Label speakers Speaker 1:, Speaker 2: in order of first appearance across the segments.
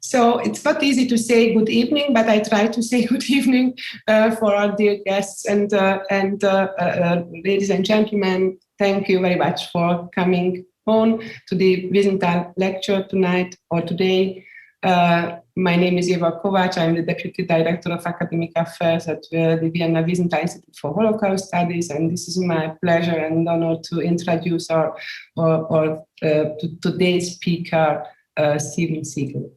Speaker 1: So it's not easy to say good evening, but I try to say good evening for our dear guests and ladies and gentlemen. Thank you very much for coming on to the Wiesenthal lecture tonight or today. My name is Eva Kovács. I'm the Deputy Director of Academic Affairs at the Vienna Wiesenthal Institute for Holocaust Studies, and this is my pleasure and honor to introduce today's speaker, Steven Seegel.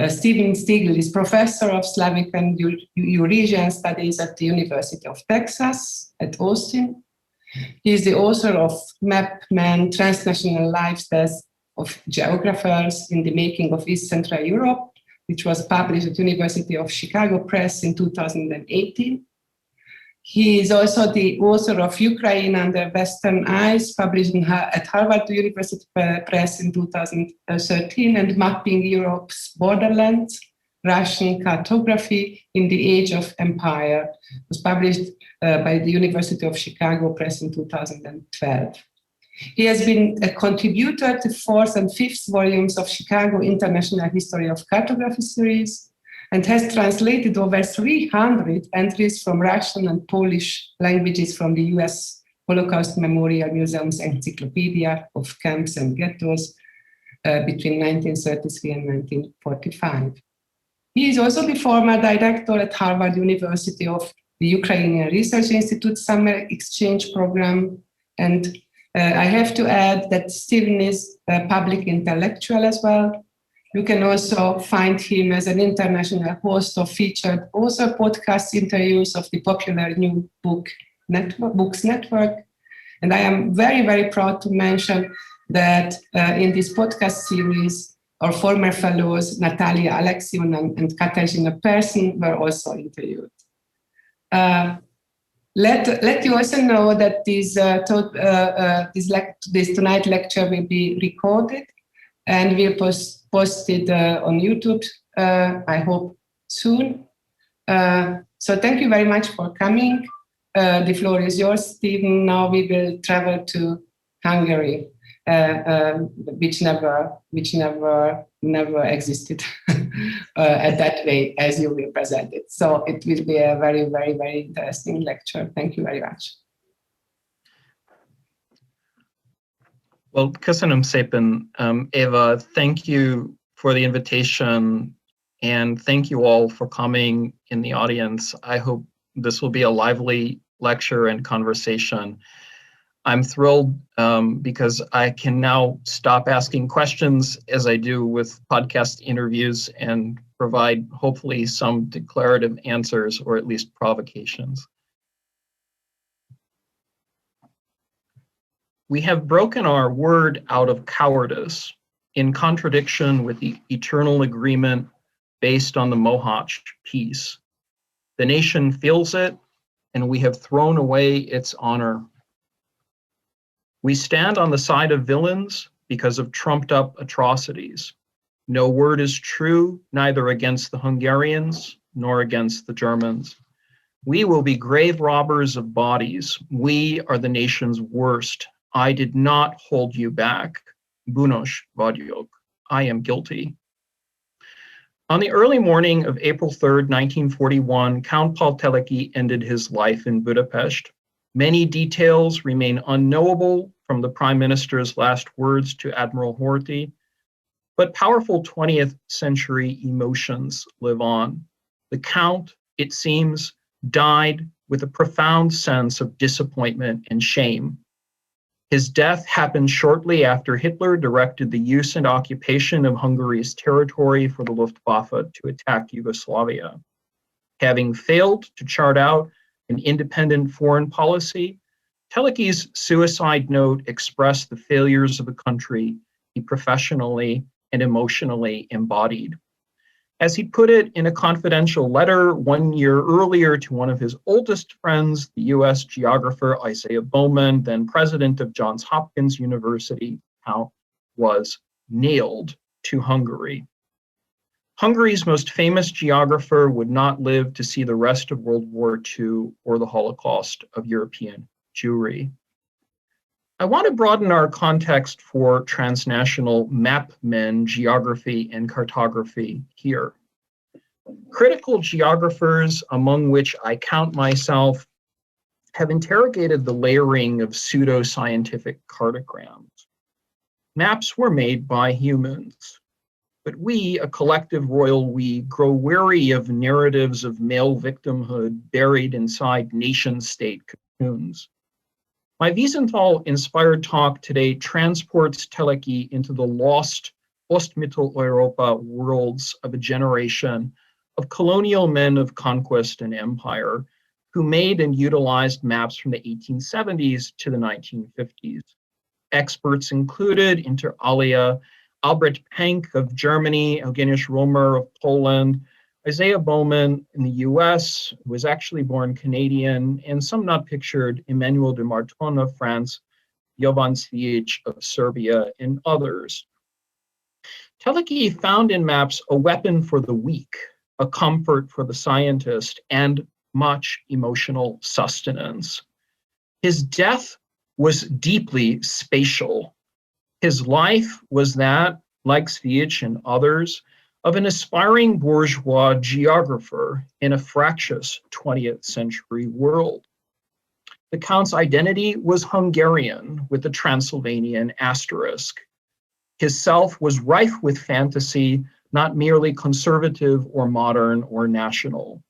Speaker 1: Steven Seegel is Professor of Slavic and Eurasian Studies at the University of Texas at Austin. He is the author of Map-Man Transnational Lifestyles of Geographers in the Making of East Central Europe, which was published at University of Chicago Press in 2018. He is also the author of Ukraine Under Western Eyes, published at Harvard University Press in 2013, and Mapping Europe's Borderlands, Russian Cartography in the Age of Empire, was published by the University of Chicago Press in 2012. He has been a contributor to 4th and 5th volumes of Chicago International History of Cartography series, and has translated over 300 entries from Russian and Polish languages from the US Holocaust Memorial Museum's Encyclopedia of Camps and Ghettos between 1933 and 1945. He is also the former director at Harvard University of the Ukrainian Research Institute Summer Exchange Program. And I have to add that Steven is a public intellectual as well. You can also find him as an international host of featured author podcast interviews of the popular New Books Network. And I am very, very proud to mention that in this podcast series, our former fellows, Natalia Alexion and Katarzyna Persson, were also interviewed. Let you also know that this tonight lecture will be recorded and we'll post it on YouTube, I hope soon. So thank you very much for coming. The floor is yours, Steven. Now we will travel to Hungary, which never existed at that way as you will present it. So it will be a very, very, very interesting lecture. Thank you very much.
Speaker 2: Well, köszönöm szépen, Eva. Thank you for the invitation, and thank you all for coming in the audience. I hope this will be a lively lecture and conversation. I'm thrilled because I can now stop asking questions as I do with podcast interviews and provide hopefully some declarative answers or at least provocations. We have broken our word out of cowardice in contradiction with the eternal agreement based on the Mohawk peace. The nation feels it, and we have thrown away its honor. We stand on the side of villains because of trumped up atrocities. No word is true, neither against the Hungarians nor against the Germans. We will be grave robbers of bodies. We are the nation's worst. I did not hold you back. Bűnös vagyok. I am guilty. On the early morning of April 3rd, 1941, Count Pál Teleki ended his life in Budapest. Many details remain unknowable from the Prime Minister's last words to Admiral Horthy, but powerful 20th century emotions live on. The Count, it seems, died with a profound sense of disappointment and shame. His death happened shortly after Hitler directed the use and occupation of Hungary's territory for the Luftwaffe to attack Yugoslavia. Having failed to chart out an independent foreign policy, Teleki's suicide note expressed the failures of the country he professionally and emotionally embodied. As he put it in a confidential letter 1 year earlier to one of his oldest friends, the US geographer Isaiah Bowman, then president of Johns Hopkins University, Count was nailed to Hungary. Hungary's most famous geographer would not live to see the rest of World War II or the Holocaust of European Jewry. I want to broaden our context for transnational mapmen, geography, and cartography here. Critical geographers, among which I count myself, have interrogated the layering of pseudo-scientific cartograms. Maps were made by humans, but we, a collective royal we, grow weary of narratives of male victimhood buried inside nation-state cocoons. My Wiesenthal-inspired talk today transports Teleki into the lost Ostmitteleuropa worlds of a generation of colonial men of conquest and empire who made and utilized maps from the 1870s to the 1950s. Experts included, inter alia, Albrecht Pank of Germany, Eugeniusz Romer of Poland, Isaiah Bowman in the US, who was actually born Canadian, and some not pictured, Emmanuel de Marton of France, Jovan Cvijic of Serbia, and others. Teleki found in maps a weapon for the weak, a comfort for the scientist, and much emotional sustenance. His death was deeply spatial. His life was that, like Cvijic and others, of an aspiring bourgeois geographer in a fractious 20th century world. The Count's identity was Hungarian with a Transylvanian asterisk. His self was rife with fantasy, not merely conservative or modern or national.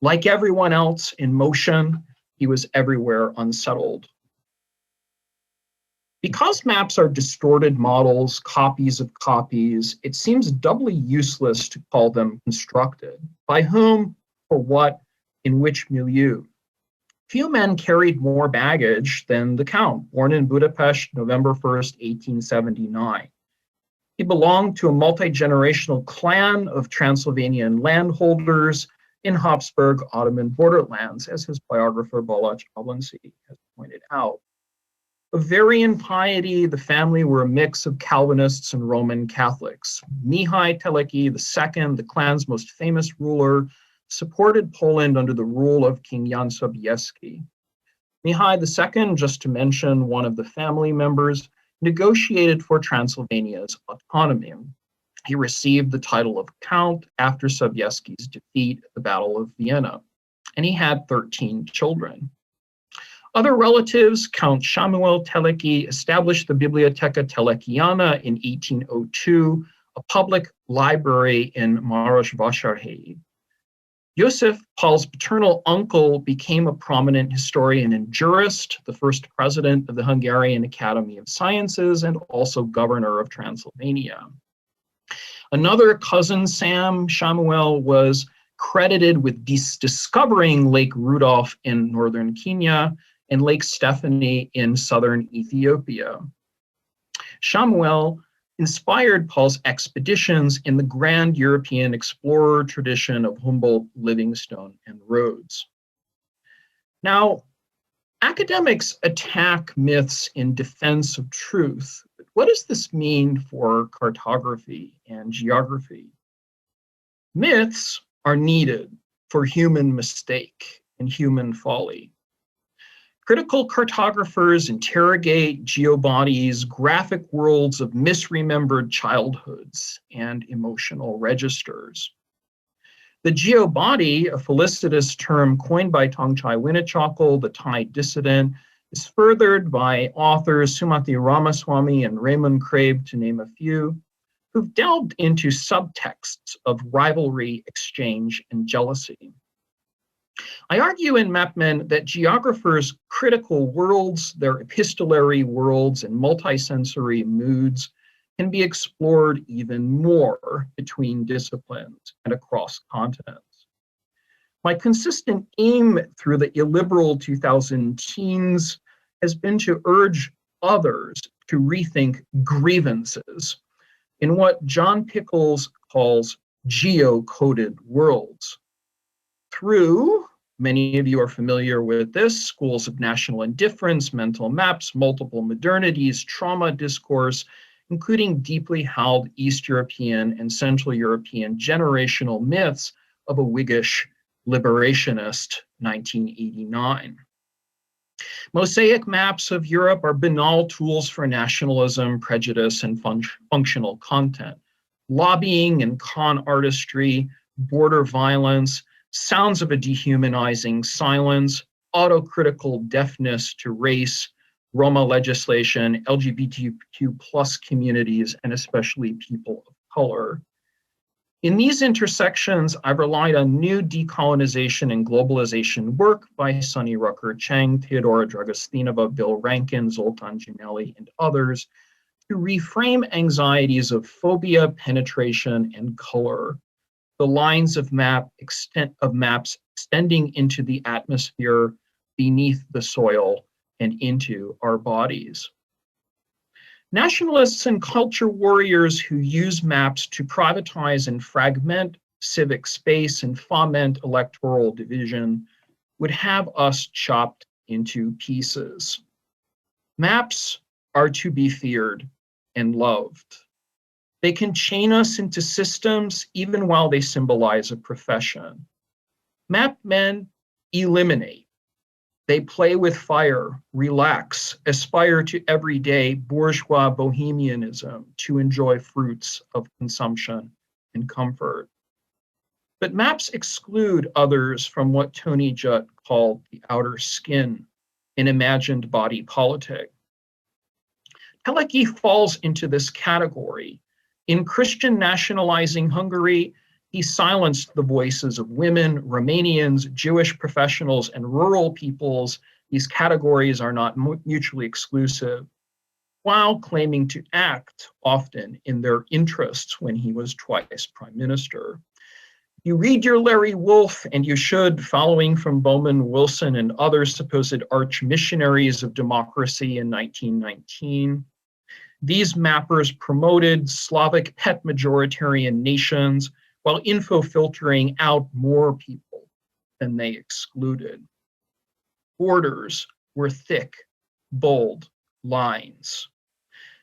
Speaker 2: Like everyone else in motion, he was everywhere unsettled. Because maps are distorted models, copies of copies, it seems doubly useless to call them constructed. By whom, for what, in which milieu? Few men carried more baggage than the Count, born in Budapest, November 1st, 1879. He belonged to a multi-generational clan of Transylvanian landholders in Habsburg Ottoman borderlands, as his biographer Balázs Ablancsi has pointed out. Of varying piety, the family were a mix of Calvinists and Roman Catholics. Mihai Teleki II, the clan's most famous ruler, supported Poland under the rule of King Jan Sobieski. Mihai II, just to mention one of the family members, negotiated for Transylvania's autonomy. He received the title of Count after Sobieski's defeat at the Battle of Vienna, and he had 13 children. Other relatives, Count Samuel Teleki, established the Biblioteca Telekiana in 1802, a public library in Marosvásárhelyi. Joseph, Paul's paternal uncle, became a prominent historian and jurist, the first president of the Hungarian Academy of Sciences, and also governor of Transylvania. Another cousin, Sam Samuel, was credited with discovering Lake Rudolph in northern Kenya and Lake Stephanie in southern Ethiopia. Samuel inspired Paul's expeditions in the grand European explorer tradition of Humboldt, Livingstone, and Rhodes. Now, academics attack myths in defense of truth. But what does this mean for cartography and geography? Myths are needed for human mistake and human folly. Critical cartographers interrogate geobodies, graphic worlds of misremembered childhoods, and emotional registers. The geobody, a felicitous term coined by Tongchai Winnichakal, the Thai dissident, is furthered by authors Sumati Ramaswamy and Raymond Crabe, to name a few, who've delved into subtexts of rivalry, exchange, and jealousy. I argue in Mapmen that geographers' critical worlds, their epistolary worlds and multisensory moods can be explored even more between disciplines and across continents. My consistent aim through the illiberal 2000 teens has been to urge others to rethink grievances in what John Pickles calls geo-coded worlds. Through, many of you are familiar with this, schools of national indifference, mental maps, multiple modernities, trauma discourse, including deeply held East European and Central European generational myths of a Whiggish liberationist 1989. Mosaic maps of Europe are banal tools for nationalism, prejudice, and functional content. Lobbying and con artistry, border violence, sounds of a dehumanizing silence, autocritical deafness to race, Roma legislation, LGBTQ plus communities, and especially people of color. In these intersections, I've relied on new decolonization and globalization work by Sunny Rucker Chang, Theodora Dragostinova, Bill Rankin, Zoltan Ginelli, and others to reframe anxieties of phobia, penetration, and color. The lines of maps extending into the atmosphere, beneath the soil, and into our bodies. Nationalists and culture warriors who use maps to privatize and fragment civic space and foment electoral division would have us chopped into pieces. Maps are to be feared and loved. They can chain us into systems even while they symbolize a profession. Map men eliminate. They play with fire, relax, aspire to everyday bourgeois bohemianism to enjoy fruits of consumption and comfort. But maps exclude others from what Tony Judt called the outer skin, an imagined body politic. Teleki falls into this category. In Christian nationalizing Hungary, he silenced the voices of women, Romanians, Jewish professionals, and rural peoples. These categories are not mutually exclusive, while claiming to act often in their interests when he was twice prime minister. You read your Larry Wolff, and you should, following from Bowman Wilson and other supposed arch missionaries of democracy in 1919. These mappers promoted Slavic pet majoritarian nations while info-filtering out more people than they excluded. Borders were thick, bold lines.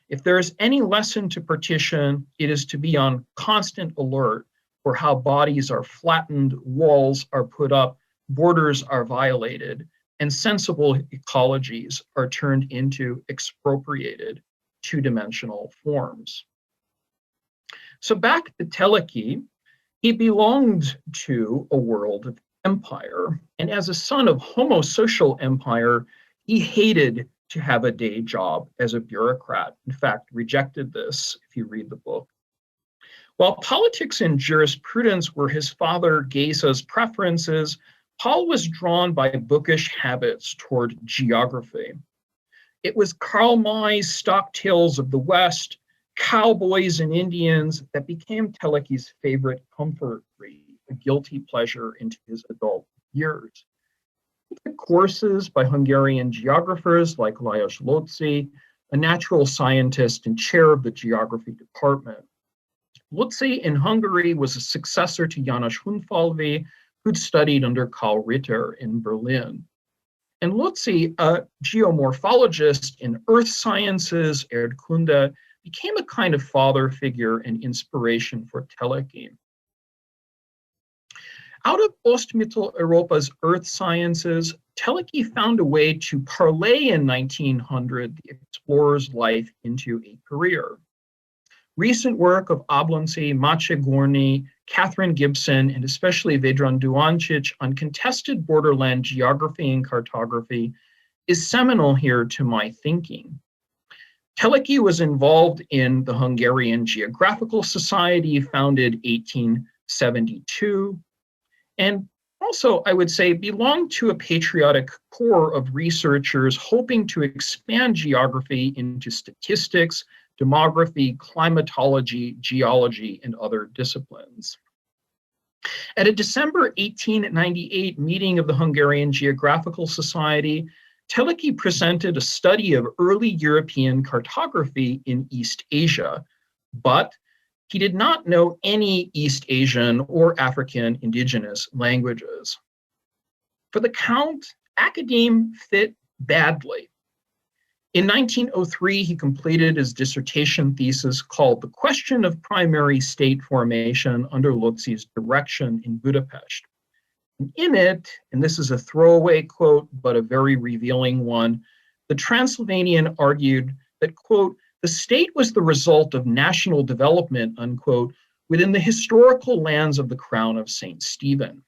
Speaker 2: If there is any lesson to partition, it is to be on constant alert for how bodies are flattened, walls are put up, borders are violated, and sensible ecologies are turned into expropriated two-dimensional forms. So back to Teleki. He belonged to a world of empire, and as a son of homosocial empire, he hated to have a day job as a bureaucrat. In fact, rejected this if you read the book. While politics and jurisprudence were his father Geza's preferences, Paul was drawn by bookish habits toward geography. It was Karl May's stock tales of the West, cowboys and Indians, that became Teleki's favorite comfort read, a guilty pleasure into his adult years. He took courses by Hungarian geographers like Lajos Lóczy, a natural scientist and chair of the geography department. Lóczy in Hungary was a successor to János Hunfalvi, who'd studied under Karl Ritter in Berlin. And Lóczy, a geomorphologist in earth sciences, Erdkunde, became a kind of father figure and inspiration for Teleki. Out of Ostmitteleuropa's earth sciences, Teleki found a way to parlay in 1900 the explorer's life into a career. Recent work of Oblonsky, Maciej Górny, Catherine Gibson, and especially Vedran Duancic on contested borderland geography and cartography is seminal here to my thinking. Teleki was involved in the Hungarian Geographical Society, founded 1872, and also, I would say, belonged to a patriotic core of researchers hoping to expand geography into statistics, demography, climatology, geology, and other disciplines. At a December 1898 meeting of the Hungarian Geographical Society, Teleki presented a study of early European cartography in East Asia, but he did not know any East Asian or African indigenous languages. For the Count, academe fit badly. In 1903, he completed his dissertation thesis called The Question of Primary State Formation under Lóczy's direction in Budapest. And in it, and this is a throwaway quote, but a very revealing one, the Transylvanian argued that, quote, the state was the result of national development, unquote, within the historical lands of the crown of St. Stephen.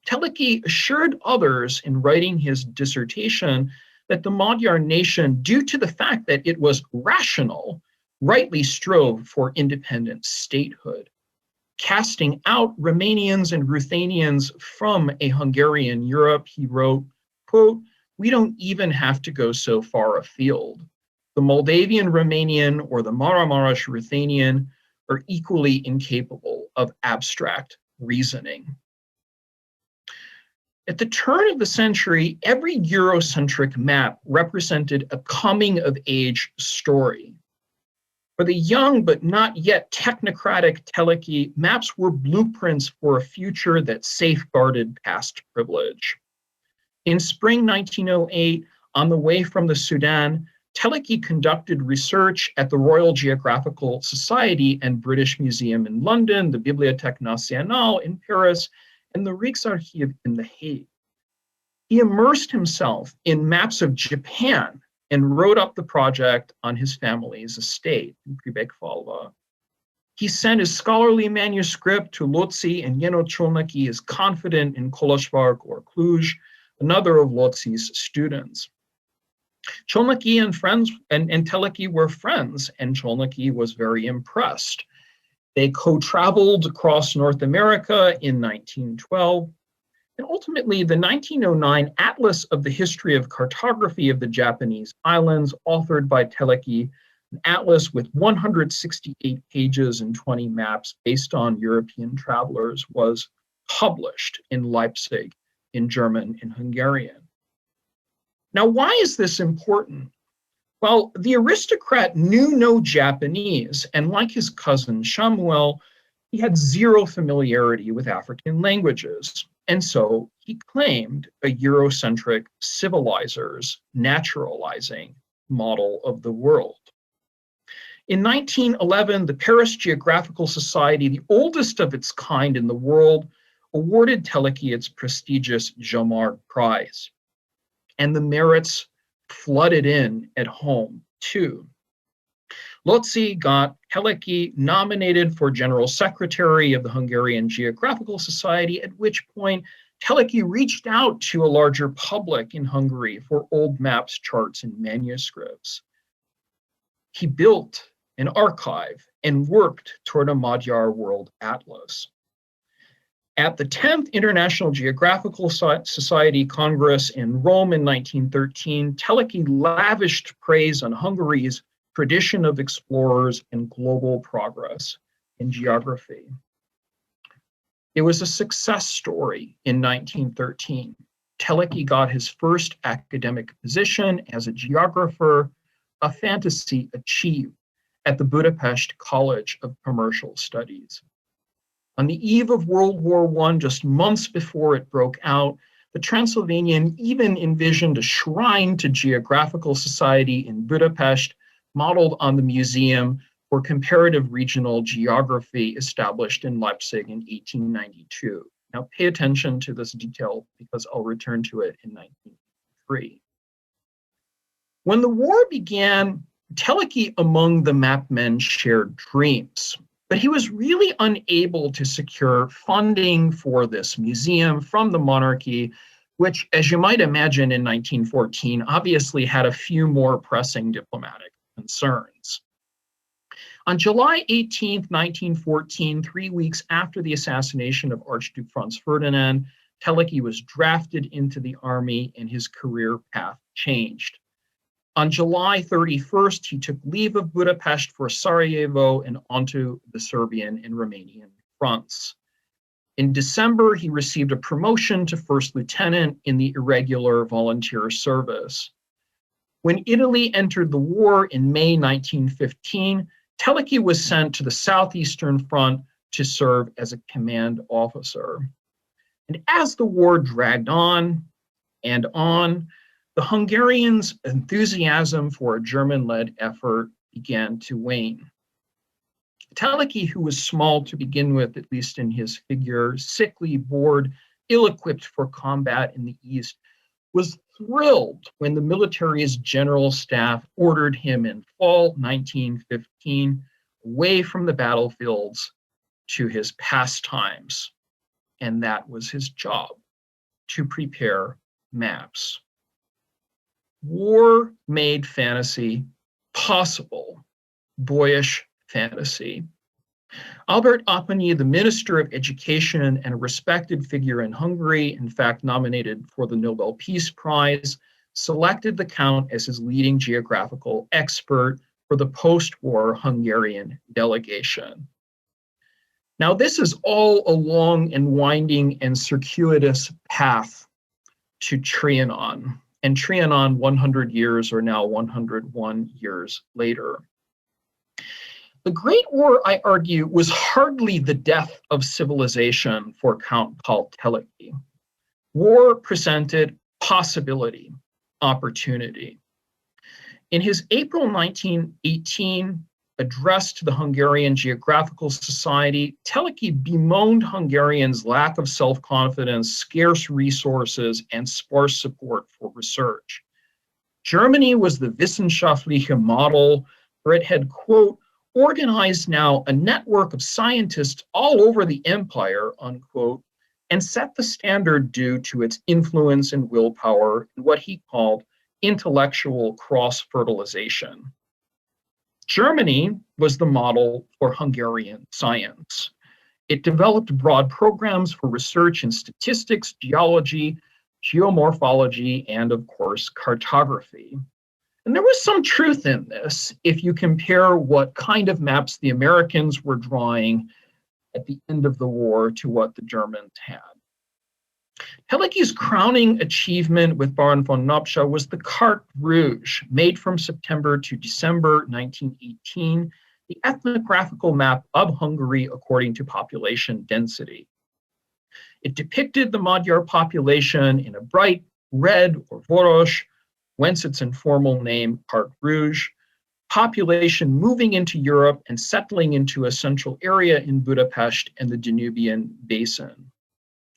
Speaker 2: Teleki assured others in writing his dissertation that the Magyar nation, due to the fact that it was rational, rightly strove for independent statehood. Casting out Romanians and Ruthenians from a Hungarian Europe, he wrote, quote, we don't even have to go so far afield. The Moldavian Romanian or the Maramuresh Ruthenian are equally incapable of abstract reasoning. At the turn of the century, every Eurocentric map represented a coming-of-age story. For the young but not yet technocratic Teleki, maps were blueprints for a future that safeguarded past privilege. In spring 1908, on the way from the Sudan, Teleki conducted research at the Royal Geographical Society and British Museum in London, the Bibliothèque Nationale in Paris, and the Rijksarchiv in The Hague. He immersed himself in maps of Japan and wrote up the project on his family's estate in Pribekvalva. He sent his scholarly manuscript to Lóczy, and Jeno Cholnaki is confident in Kolozsvár or Cluj, another of Lóczy's students. Cholnaki and Teleki were friends, and Cholnaki was very impressed. They co-traveled across North America in 1912, and ultimately the 1909 Atlas of the History of Cartography of the Japanese Islands, authored by Teleki, an atlas with 168 pages and 20 maps based on European travelers, was published in Leipzig in German and Hungarian. Now, why is this important? Well, the aristocrat knew no Japanese, and like his cousin Samuel, he had zero familiarity with African languages. And so he claimed a Eurocentric civilizers naturalizing model of the world. In 1911, the Paris Geographical Society, the oldest of its kind in the world, awarded Teleki its prestigious Jomard Prize. And the merits flooded in at home, too. Lóczy got Teleki nominated for General Secretary of the Hungarian Geographical Society, at which point Teleki reached out to a larger public in Hungary for old maps, charts, and manuscripts. He built an archive and worked toward a Magyar World Atlas. At the 10th International Geographical Society Congress in Rome in 1913, Teleki lavished praise on Hungary's tradition of explorers and global progress in geography. It was a success story in 1913. Teleki got his first academic position as a geographer, a fantasy achieved at the Budapest College of Commercial Studies. On the eve of World War I, just months before it broke out, the Transylvanian even envisioned a shrine to Geographical Society in Budapest, modeled on the Museum for Comparative Regional Geography established in Leipzig in 1892. Now pay attention to this detail because I'll return to it in 1903. When the war began, Teleki among the mapmen shared dreams, but he was really unable to secure funding for this museum from the monarchy, which, as you might imagine in 1914, obviously had a few more pressing diplomatic concerns. On July 18, 1914, 3 weeks after the assassination of Archduke Franz Ferdinand, Teleki was drafted into the army and his career path changed. On July 31st, he took leave of Budapest for Sarajevo and onto the Serbian and Romanian fronts. In December, he received a promotion to first lieutenant in the irregular volunteer service. When Italy entered the war in May 1915, Teleki was sent to the Southeastern Front to serve as a command officer. And as the war dragged on and on, the Hungarians' enthusiasm for a German-led effort began to wane. Teleki, who was small to begin with, at least in his figure, sickly, bored, ill-equipped for combat in the East, was thrilled when the military's general staff ordered him in fall 1915 away from the battlefields to his pastimes. And that was his job, to prepare maps. War made fantasy possible, boyish fantasy. Albert Apany, the Minister of Education and a respected figure in Hungary, in fact nominated for the Nobel Peace Prize, selected the Count as his leading geographical expert for the post-war Hungarian delegation. Now, this is all a long and winding and circuitous path to Trianon, and Trianon 100 years or now 101 years later. The Great War, I argue, was hardly the death of civilization for Count Pál Teleki. War presented possibility, opportunity. In his April 1918 address to the Hungarian Geographical Society, Teleki bemoaned Hungarians' lack of self-confidence, scarce resources, and sparse support for research. Germany was the wissenschaftliche model, where it had, quote, organized now a network of scientists all over the empire, unquote, and set the standard due to its influence and willpower in what he called intellectual cross-fertilization. Germany was the model for Hungarian science. It developed broad programs for research in statistics, geology, geomorphology, and of course, cartography. And there was some truth in this if you compare what kind of maps the Americans were drawing at the end of the war to what the Germans had. Teleki's crowning achievement with Baron von Nopscha was the Carte Rouge, made from September to December 1918, the ethnographical map of Hungary according to population density. It depicted the Magyar population in a bright red or vörös, whence its informal name, Carte Rouge, population moving into Europe and settling into a central area in Budapest and the Danubian Basin.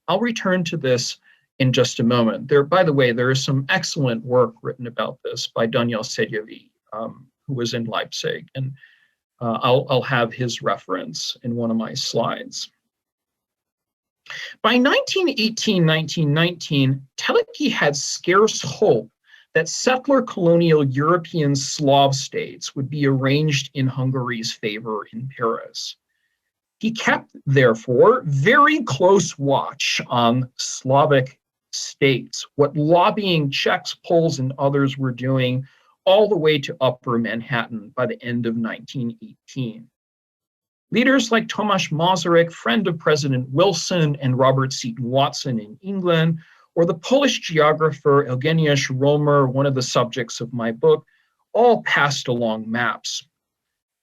Speaker 2: I'll return to this in just a moment. By the way, there is some excellent work written about this by Daniel Székely, who was in Leipzig, and I'll have his reference in one of my slides. By 1918-1919, Teleki had scarce hope that settler colonial European Slav states would be arranged in Hungary's favor in Paris. He kept, therefore, very close watch on Slavic states, what lobbying Czechs, Poles, and others were doing all the way to Upper Manhattan by the end of 1918. Leaders like Tomasz Masaryk, friend of President Wilson, and Robert Seton Watson in England, or the Polish geographer Eugeniusz Romer, one of the subjects of my book, all passed along maps.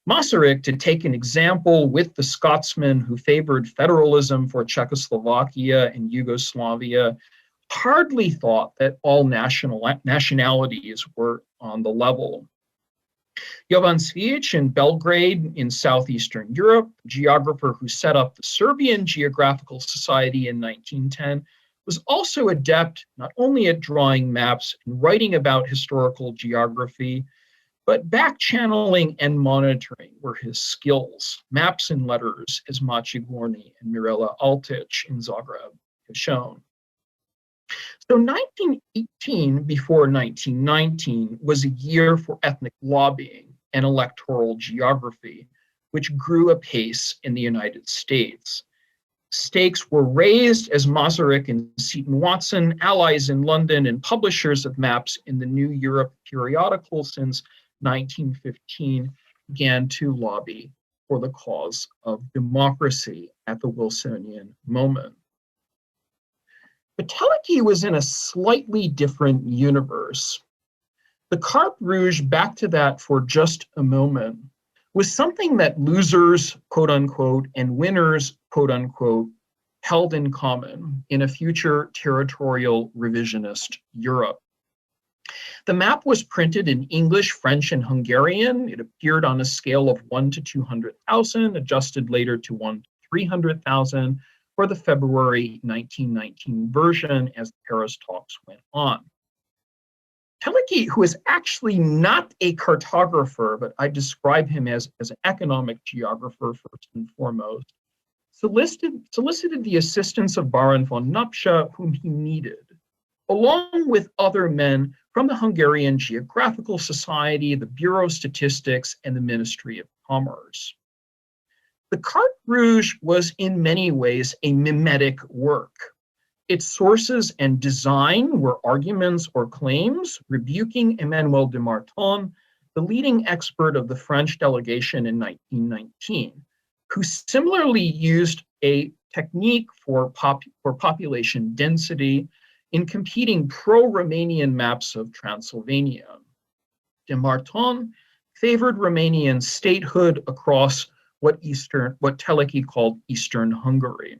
Speaker 2: Masaryk, to take an example, with the Scotsman who favored federalism for Czechoslovakia and Yugoslavia, hardly thought that all nationalities were on the level. Jovan Cvijic in Belgrade in southeastern Europe, the geographer who set up the Serbian Geographical Society in 1910, was also adept not only at drawing maps and writing about historical geography, but back-channeling and monitoring were his skills. Maps and letters, as Maciej Gorny and Mirela Altic in Zagreb have shown. So 1918 before 1919 was a year for ethnic lobbying and electoral geography, which grew apace in the United States. Stakes were raised as Masaryk and Seton Watson, allies in London and publishers of maps in the New Europe periodical since 1915, began to lobby for the cause of democracy at the Wilsonian moment. But Teleki was in a slightly different universe. The Carte Rouge, back to that for just a moment, was something that losers, quote unquote, and winners, quote unquote, held in common in a future territorial revisionist Europe. The map was printed in English, French, and Hungarian. It appeared on a scale of 1 to 200,000, adjusted later to 1 to 300,000, for the February 1919 version as the Paris talks went on. Teleki, who is actually not a cartographer, but I describe him as an economic geographer first and foremost, solicited the assistance of Baron von Napscha, whom he needed, along with other men from the Hungarian Geographical Society, the Bureau of Statistics, and the Ministry of Commerce. The Carte Rouge was in many ways a mimetic work. Its sources and design were arguments or claims rebuking Emmanuel de Marton, the leading expert of the French delegation in 1919, who similarly used a technique for population density in competing pro-Romanian maps of Transylvania. De Marton favored Romanian statehood across what Teleki called Eastern Hungary,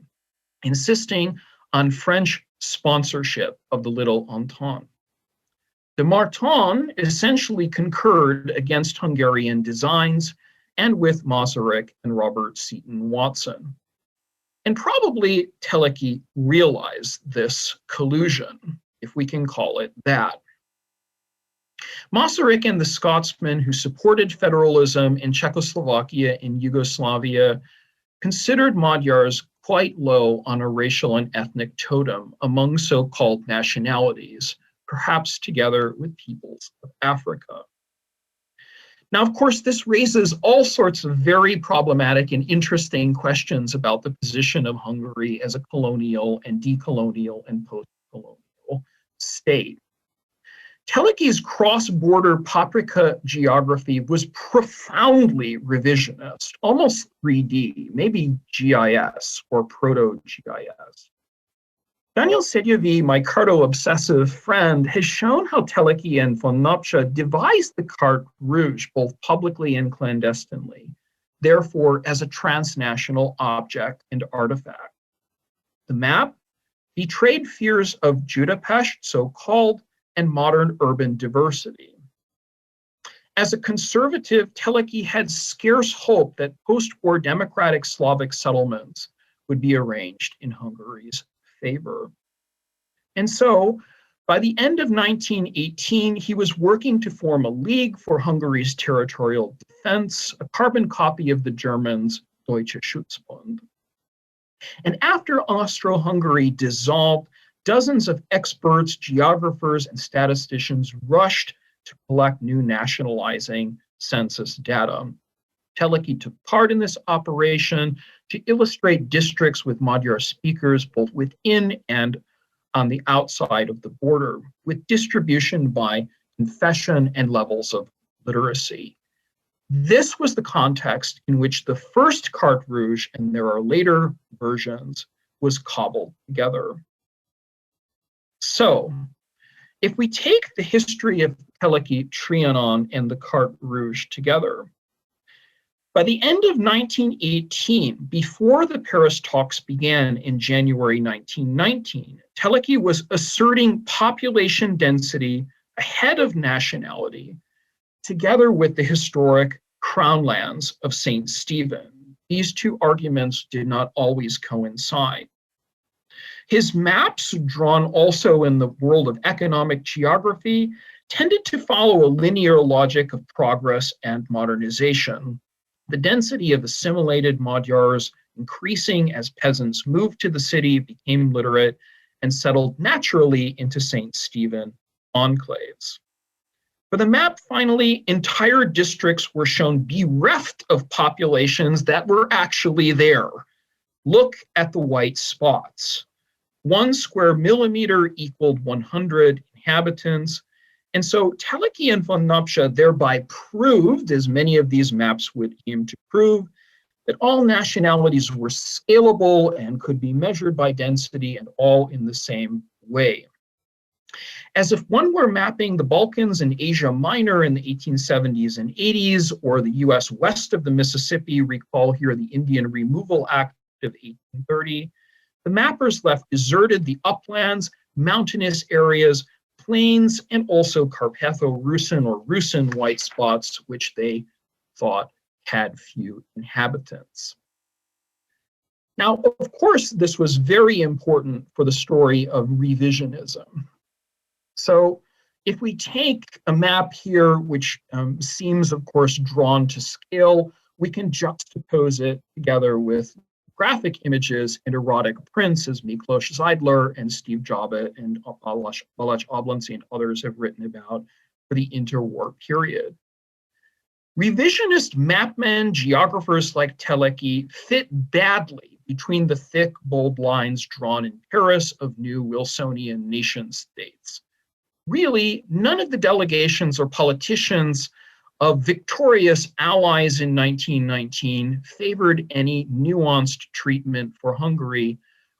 Speaker 2: insisting on French sponsorship of the Little Entente. De Marton essentially concurred against Hungarian designs and with Masaryk and Robert Seton Watson. And probably Teleki realized this collusion, if we can call it that. Masaryk and the Scotsmen who supported federalism in Czechoslovakia and Yugoslavia considered Magyars quite low on a racial and ethnic totem among so-called nationalities, perhaps together with peoples of Africa. Now, of course, this raises all sorts of very problematic and interesting questions about the position of Hungary as a colonial and decolonial and post-colonial state. Teleki's cross-border paprika geography was profoundly revisionist, almost 3D, maybe GIS or proto-GIS. Daniel Sedyevi, my carto-obsessive friend, has shown how Teleki and von Napscha devised the Carte Rouge both publicly and clandestinely, therefore as a transnational object and artifact. The map betrayed fears of Budapest, so-called, and modern urban diversity. As a conservative, Teleki had scarce hope that post-war democratic Slavic settlements would be arranged in Hungary's favor. And so, by the end of 1918, he was working to form a league for Hungary's territorial defense, a carbon copy of the Germans' Deutsche Schutzbund. And after Austro-Hungary dissolved, dozens of experts, geographers, and statisticians rushed to collect new nationalizing census data. Teleki took part in this operation to illustrate districts with Magyar speakers both within and on the outside of the border, with distribution by confession and levels of literacy. This was the context in which the first Carte Rouge, and there are later versions, was cobbled together. So, if we take the history of Teleki, Trianon, and the Carte Rouge together, by the end of 1918, before the Paris talks began in January 1919, Teleki was asserting population density ahead of nationality, together with the historic crown lands of St. Stephen. These two arguments did not always coincide. His maps, drawn also in the world of economic geography, tended to follow a linear logic of progress and modernization. The density of assimilated Magyars increasing as peasants moved to the city, became literate, and settled naturally into St. Stephen enclaves. For the map, finally, entire districts were shown bereft of populations that were actually there. Look at the white spots. 1 square millimeter equaled 100 inhabitants. And so Teleki and von Napscha thereby proved, as many of these maps would aim to prove, that all nationalities were scalable and could be measured by density and all in the same way. As if one were mapping the Balkans and Asia Minor in the 1870s and 80s, or the US west of the Mississippi, recall here the Indian Removal Act of 1830, the mappers left deserted the uplands, mountainous areas, plains, and also Carpatho-Rusyn or Rusin white spots, which they thought had few inhabitants. Now, of course, this was very important for the story of revisionism. So if we take a map here, which seems, of course, drawn to scale, we can juxtapose it together with graphic images and erotic prints, as Miklos Zeidler and Steve Jobbitt and Balázs Ablanci and others have written about for the interwar period. Revisionist mapmen, geographers like Teleki fit badly between the thick, bold lines drawn in Paris of new Wilsonian nation states. Really, none of the delegations or politicians of victorious allies in 1919 favored any nuanced treatment for Hungary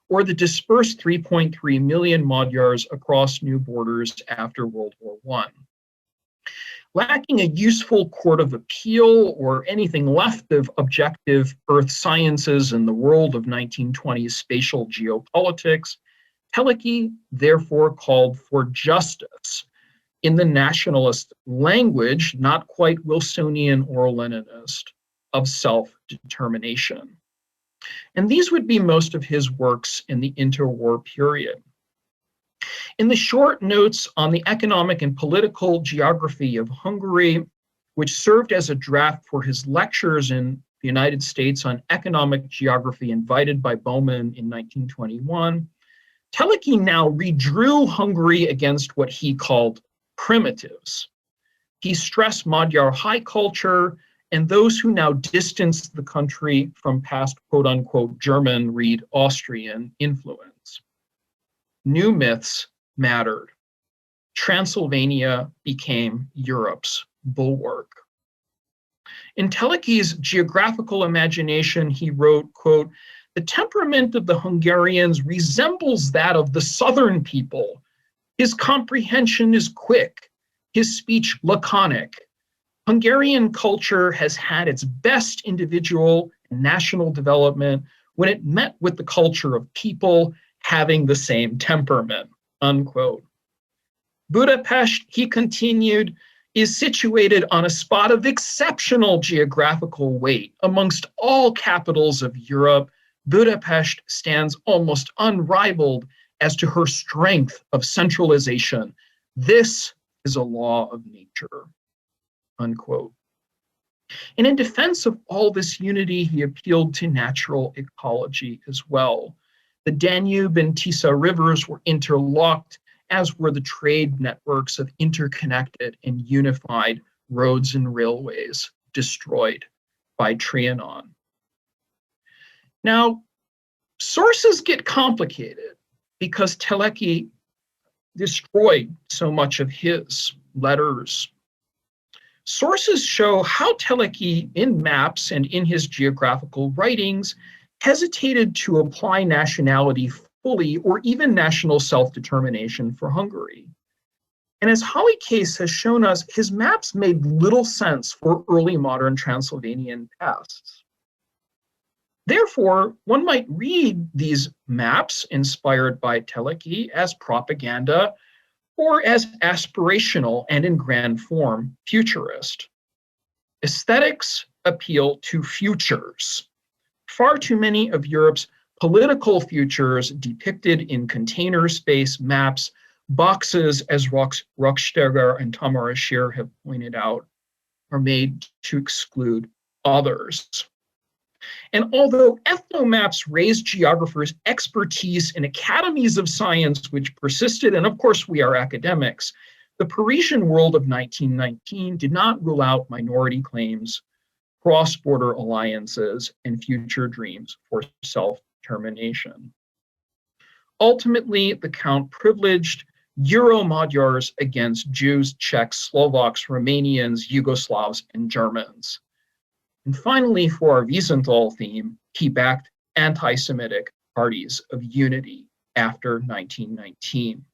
Speaker 2: or the dispersed 3.3 million Magyars across new borders after World War I. Lacking a useful court of appeal or anything left of objective earth sciences in the world of 1920s spatial geopolitics, Teleki therefore called for justice in the nationalist language, not quite Wilsonian or Leninist, of self-determination. And these would be most of his works in the interwar period. In the short notes on the economic and political geography of Hungary, which served as a draft for his lectures in the United States on economic geography invited by Bowman in 1921, Teleki now redrew Hungary against what he called primitives. He stressed Magyar high culture and those who now distanced the country from past quote unquote German, read Austrian influence. New myths mattered. Transylvania became Europe's bulwark. In Teleki's geographical imagination, he wrote, quote, "The temperament of the Hungarians resembles that of the southern people. His comprehension is quick, his speech laconic. Hungarian culture has had its best individual and national development when it met with the culture of people having the same temperament," unquote. Budapest, he continued, is situated on a spot of exceptional geographical weight. Amongst all capitals of Europe, Budapest stands almost unrivaled as to her strength of centralization. This is a law of nature, unquote. And in defense of all this unity, he appealed to natural ecology as well. The Danube and Tisa rivers were interlocked, as were the trade networks of interconnected and unified roads and railways destroyed by Trianon. Now, sources get complicated because Teleki destroyed so much of his letters. Sources show how Teleki, in maps and in his geographical writings, hesitated to apply nationality fully or even national self-determination for Hungary. And as Holly Case has shown us, his maps made little sense for early modern Transylvanian pests. Therefore, one might read these maps inspired by Teleki as propaganda or as aspirational and in grand form futurist. Aesthetics appeal to futures. Far too many of Europe's political futures depicted in container space maps, boxes, as Rocksteger and Tamara Scheer have pointed out, are made to exclude others. And although ethnomaps raised geographers' expertise in academies of science which persisted, and of course we are academics, the Parisian world of 1919 did not rule out minority claims, cross-border alliances, and future dreams for self-determination. Ultimately, the Count privileged Euro-Magyars against Jews, Czechs, Slovaks, Romanians, Yugoslavs, and Germans. And finally, for our Wiesenthal theme, he backed anti-Semitic parties of unity after 1919.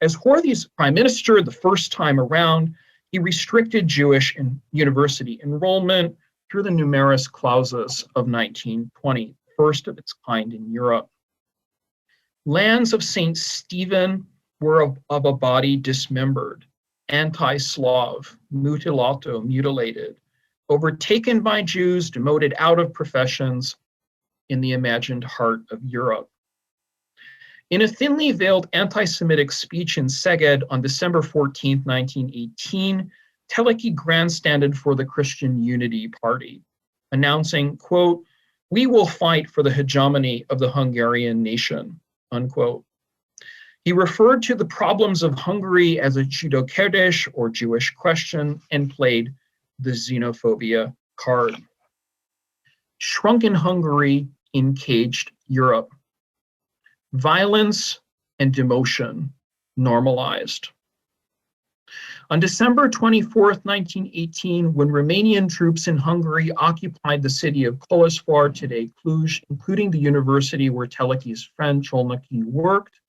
Speaker 2: As Horthy's prime minister the first time around, he restricted Jewish and university enrollment through the numerus clausus of 1920, first of its kind in Europe. Lands of St. Stephen were of a body dismembered, anti-Slav, mutilato, mutilated, overtaken by Jews, demoted out of professions, in the imagined heart of Europe. In a thinly veiled anti-Semitic speech in Szeged on December 14, 1918, Teleki grandstanded for the Christian Unity Party, announcing, quote, "We will fight for the hegemony of the Hungarian nation," unquote. He referred to the problems of Hungary as a Judo-Kurdish or Jewish question and played the xenophobia card. Shrunken Hungary encaged Europe. Violence and demotion normalized. On December 24, 1918, when Romanian troops in Hungary occupied the city of Kolozsvár, today Cluj, including the university where Teleki's friend Cholnaki worked,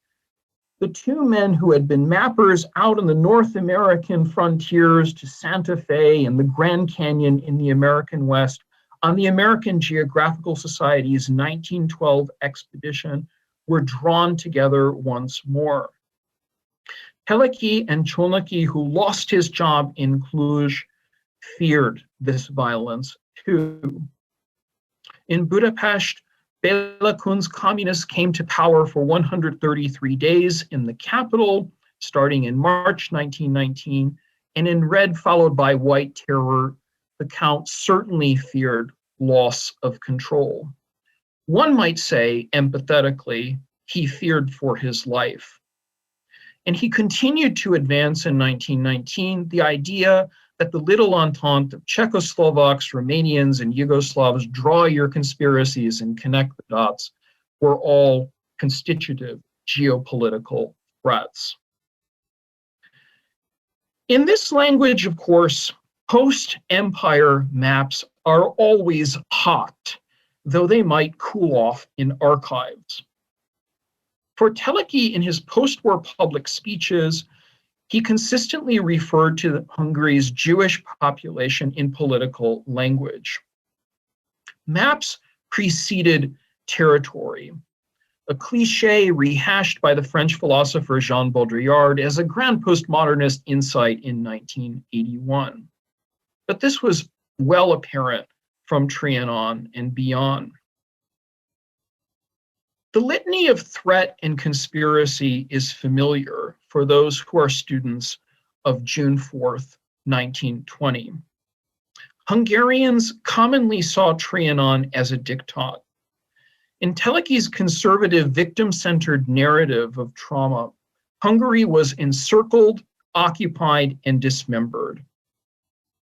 Speaker 2: the two men who had been mappers out on the North American frontiers to Santa Fe and the Grand Canyon in the American West on the American Geographical Society's 1912 expedition were drawn together once more. Teleki and Cholnaki, who lost his job in Cluj, feared this violence too. In Budapest, Béla Kun's communists came to power for 133 days in the capital, starting in March 1919, and in red followed by white terror, the Count certainly feared loss of control. One might say, empathetically, he feared for his life. And he continued to advance in 1919 the idea that the little entente of Czechoslovaks, Romanians, and Yugoslavs, draw your conspiracies and connect the dots, were all constitutive geopolitical threats. In this language, of course, post-empire maps are always hot, though they might cool off in archives. For Teleki, in his post-war public speeches, he consistently referred to Hungary's Jewish population in political language. Maps preceded territory, a cliche rehashed by the French philosopher Jean Baudrillard as a grand postmodernist insight in 1981. But this was well apparent from Trianon and beyond. The litany of threat and conspiracy is familiar for those who are students of June 4th, 1920. Hungarians commonly saw Trianon as a diktat. In Teleki's conservative, victim-centered narrative of trauma, Hungary was encircled, occupied, and dismembered.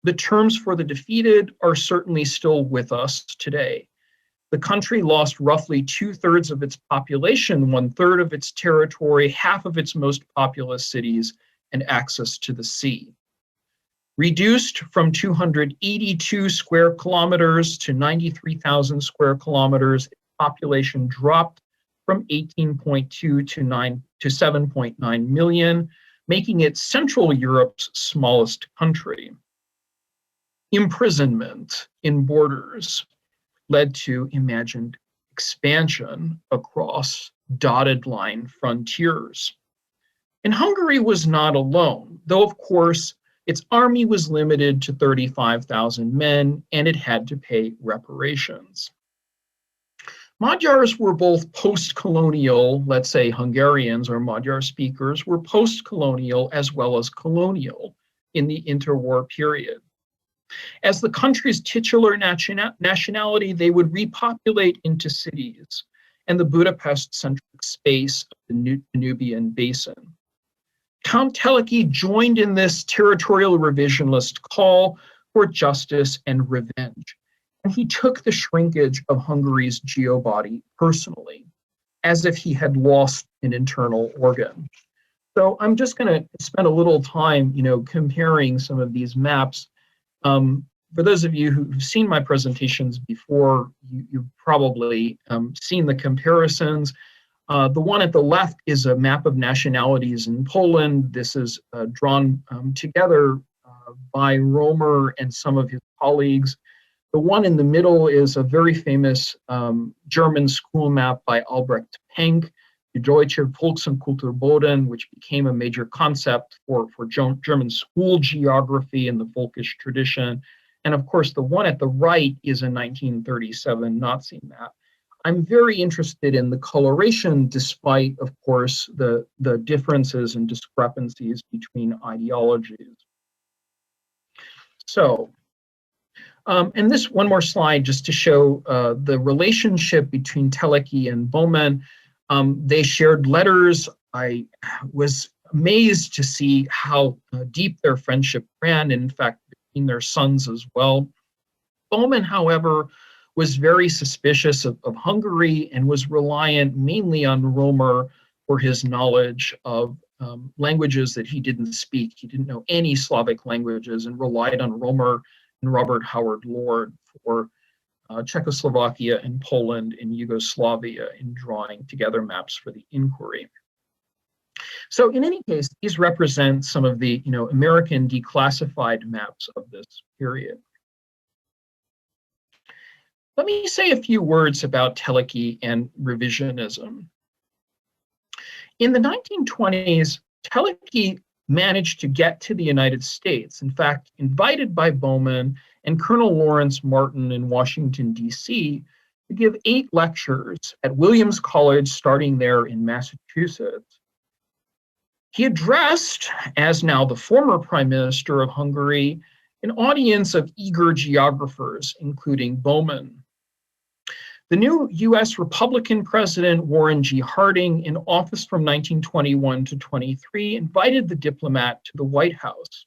Speaker 2: The terms for the defeated are certainly still with us today. The country lost roughly 2/3 of its population, 1/3 of its territory, half of its most populous cities, and access to the sea. Reduced from 282 square kilometers to 93,000 square kilometers, population dropped from 18.2 to 7.9 million, making it Central Europe's smallest country. Imprisonment in borders led to imagined expansion across dotted line frontiers. And Hungary was not alone, though of course its army was limited to 35,000 men and it had to pay reparations. Magyars were both post-colonial, let's say Hungarians or Magyar speakers were post-colonial as well as colonial in the interwar period. As the country's titular nationality, they would repopulate into cities and the Budapest-centric space of the Danubian basin. Count Teleki joined in this territorial revisionist call for justice and revenge, and he took the shrinkage of Hungary's geobody personally, as if he had lost an internal organ. So I'm just going to spend a little time, comparing some of these maps. For those of you who've seen my presentations before, you've probably seen the comparisons. The one at the left is a map of nationalities in Poland. This is drawn together by Romer and some of his colleagues. The one in the middle is a very famous German school map by Albrecht Penck, the Deutsche Volks- und Kulturboden, which became a major concept for German school geography and the Volkish tradition. And of course, the one at the right is a 1937 Nazi map. I'm very interested in the coloration, despite, of course, the differences and discrepancies between ideologies. So, and this one more slide just to show the relationship between Teleki and Bowman. They shared letters. I was amazed to see how deep their friendship ran, and in fact, between their sons as well. Bowman, however, was very suspicious of Hungary and was reliant mainly on Romer for his knowledge of languages that he didn't speak. He didn't know any Slavic languages and relied on Romer and Robert Howard Lord for Czechoslovakia and Poland and Yugoslavia in drawing together maps for the inquiry. So in any case, these represent some of the American declassified maps of this period. Let me say a few words about Teleki and revisionism. In the 1920s, Teleki managed to get to the United States, in fact, invited by Bowman and Colonel Lawrence Martin in Washington, D.C., to give 8 lectures at Williams College, starting there in Massachusetts. He addressed, as now the former Prime Minister of Hungary, an audience of eager geographers, including Bowman. The new US Republican President, Warren G. Harding, in office from 1921 to 23, invited the diplomat to the White House.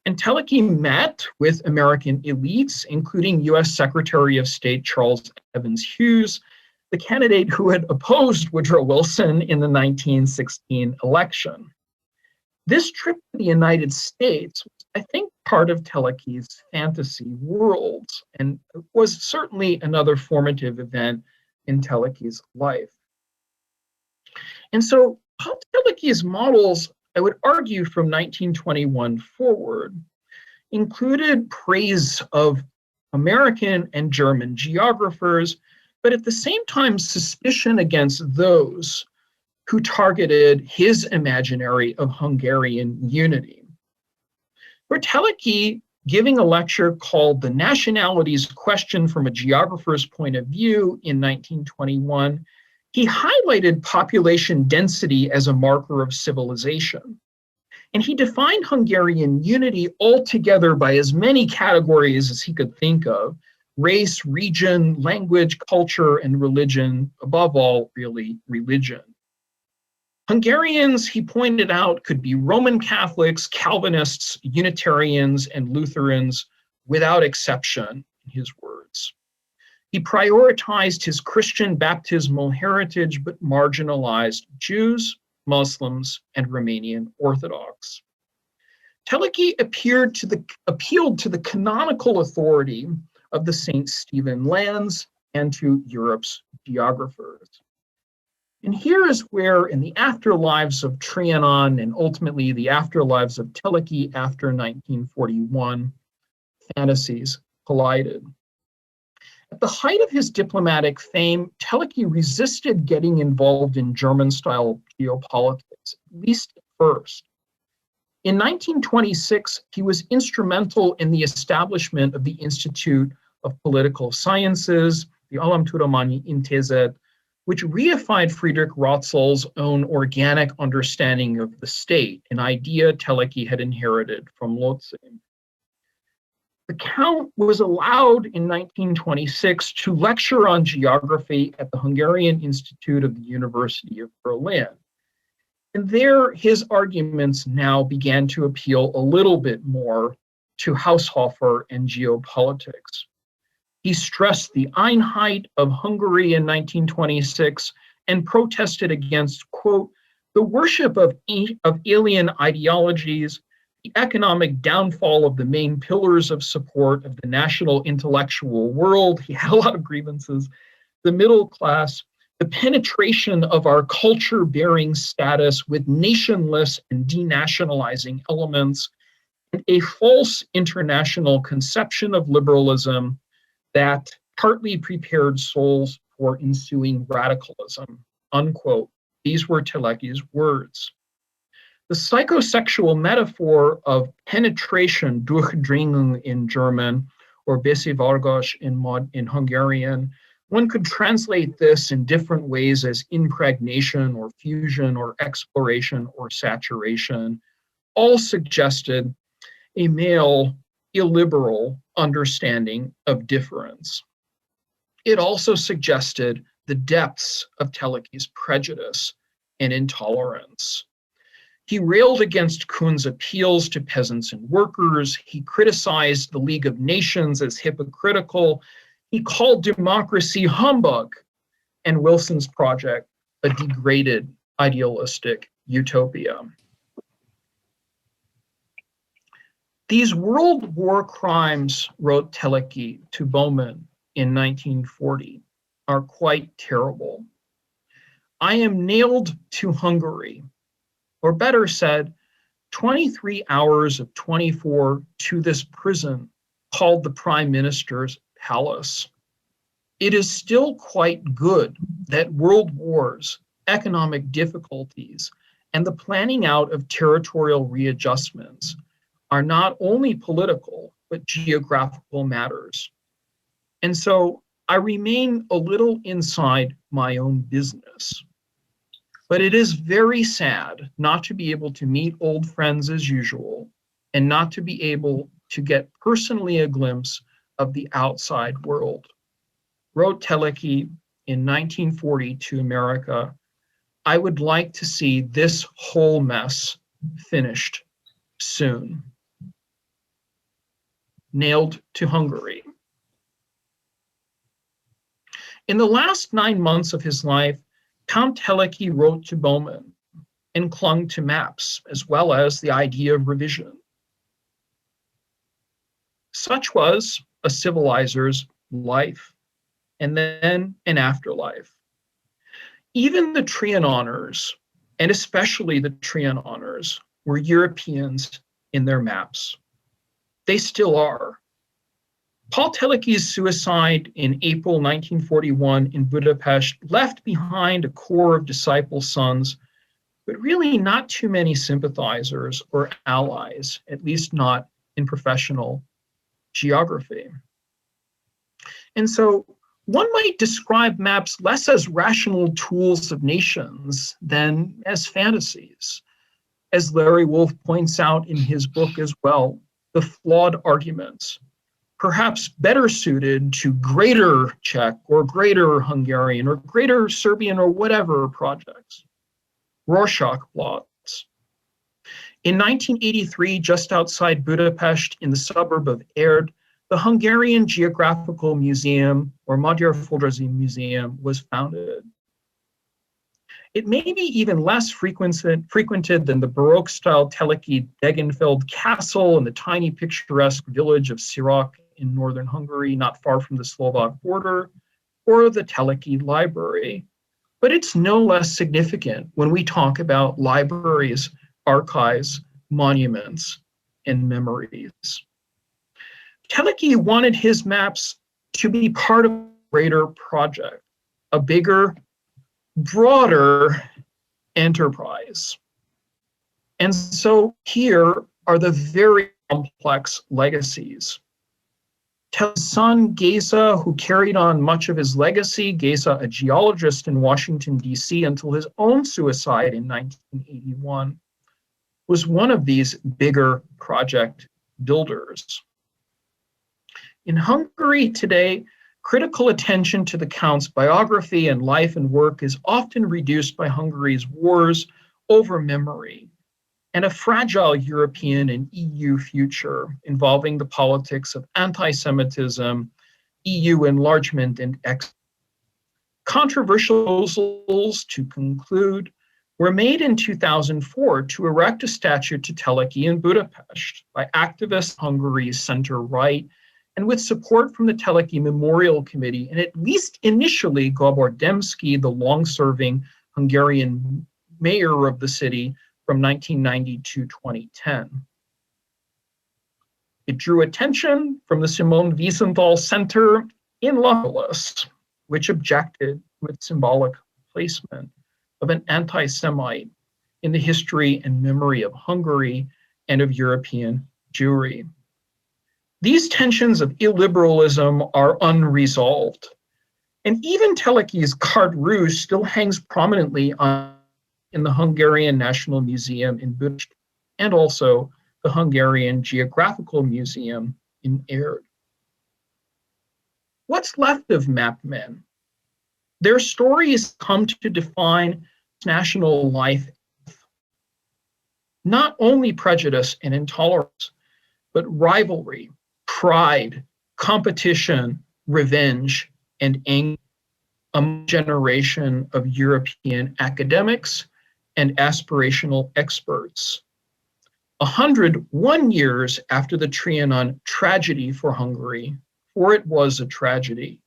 Speaker 2: And Teleki met with American elites, including US Secretary of State Charles Evans Hughes, the candidate who had opposed Woodrow Wilson in the 1916 election. This trip to the United States was, I think, part of Teleki's fantasy worlds, and was certainly another formative event in Teleki's life. And so Pál Teleki's models, I would argue, from 1921 forward, included praise of American and German geographers, but at the same time suspicion against those who targeted his imaginary of Hungarian unity. For Teleki, giving a lecture called The Nationalities Question from a Geographer's Point of View in 1921, he highlighted population density as a marker of civilization. And he defined Hungarian unity altogether by as many categories as he could think of: race, region, language, culture, and religion, above all, really, religion. Hungarians, he pointed out, could be Roman Catholics, Calvinists, Unitarians, and Lutherans without exception, in his words. He prioritized his Christian baptismal heritage, but marginalized Jews, Muslims, and Romanian Orthodox. Teleki appealed to the canonical authority of the St. Stephen lands and to Europe's geographers. And here is where, in the afterlives of Trianon and ultimately the afterlives of Teleki after 1941, fantasies collided. At the height of his diplomatic fame, Teleki resisted getting involved in German-style geopolitics, at least at first. In 1926, he was instrumental in the establishment of the Institute of Political Sciences, the Alamtudományi Intézet, which reified Friedrich Ratzel's own organic understanding of the state, an idea Teleki had inherited from Lotze. The Count was allowed in 1926 to lecture on geography at the Hungarian Institute of the University of Berlin. And there, his arguments now began to appeal a little bit more to Haushofer and geopolitics. He stressed the Einheit of Hungary in 1926 and protested against, quote, the worship of alien ideologies, the economic downfall of the main pillars of support of the national intellectual world. He had a lot of grievances. The middle class, the penetration of our culture-bearing status with nationless and denationalizing elements, and a false international conception of liberalism that partly prepared souls for ensuing radicalism, unquote. These were Teleki's words. The psychosexual metaphor of penetration, Durchdringung in German, or Besevágás in Hungarian, One could translate this in different ways as impregnation or fusion or exploration or saturation, all suggested a male illiberal understanding of difference. It also suggested the depths of Teleki's prejudice and intolerance. He railed against Kuhn's appeals to peasants and workers. He criticized the League of Nations as hypocritical. He called democracy humbug and Wilson's project a degraded idealistic utopia. These world war crimes, wrote Teleki to Bowman in 1940, are quite terrible. I am nailed to Hungary, or better said, 23 hours of 24 to this prison called the Prime Minister's palace. It is still quite good that world wars, economic difficulties, and the planning out of territorial readjustments are not only political, but geographical matters. And so I remain a little inside my own business. But it is very sad not to be able to meet old friends as usual and not to be able to get personally a glimpse of the outside world. Wrote Teleki in 1940 to America, I would like to see this whole mess finished soon. Nailed to Hungary. In the last 9 months of his life, Count Teleki wrote to Bowman and clung to maps as well as the idea of revision. Such was a civilizer's life and then an afterlife. Even the Trianoners, and especially the Trianoners, were Europeans in their maps. They still are. Pál Teleki's suicide in April 1941 in Budapest left behind a core of disciple sons, but really not too many sympathizers or allies, at least not in professional geography. And so one might describe maps less as rational tools of nations than as fantasies. As Larry Wolff points out in his book as well, the flawed arguments, perhaps better suited to greater Czech or greater Hungarian or greater Serbian or whatever projects. Rorschach plots. In 1983, just outside Budapest in the suburb of Érd, the Hungarian Geographical Museum, or Magyar Földrajzi Museum, was founded. It may be even less frequented than the Baroque-style Teleki Degenfeld Castle and the tiny picturesque village of Sirach in northern Hungary, not far from the Slovak border, or the Teleki Library. But it's no less significant when we talk about libraries, archives, monuments, and memories. Teleki wanted his maps to be part of a greater project, a bigger, broader enterprise. And so here are the very complex legacies. Telek's son, Geza, who carried on much of his legacy, Geza, a geologist in Washington, D.C., until his own suicide in 1981, was one of these bigger project builders. In Hungary today, critical attention to the Count's biography and life and work is often reduced by Hungary's wars over memory and a fragile European and EU future involving the politics of antisemitism, EU enlargement, and controversial proposals to conclude were made in 2004 to erect a statue to Teleki in Budapest by activists Hungary's center-right and with support from the Teleki Memorial Committee, and at least initially Gabor Demszky, the long-serving Hungarian mayor of the city from 1990 to 2010. It drew attention from the Simon Wiesenthal Center in Los Angeles, which objected to its symbolic placement of an anti-Semite in the history and memory of Hungary and of European Jewry. These tensions of illiberalism are unresolved. And even Teleki's Carte Rouge still hangs prominently in the Hungarian National Museum in Budapest, and also the Hungarian Geographical Museum in Erd. What's left of map men? Their stories come to define national life, not only prejudice and intolerance, but rivalry, pride, competition, revenge, and anger among a generation of European academics and aspirational experts. 101 years after the Trianon tragedy for Hungary, for it was a tragedy,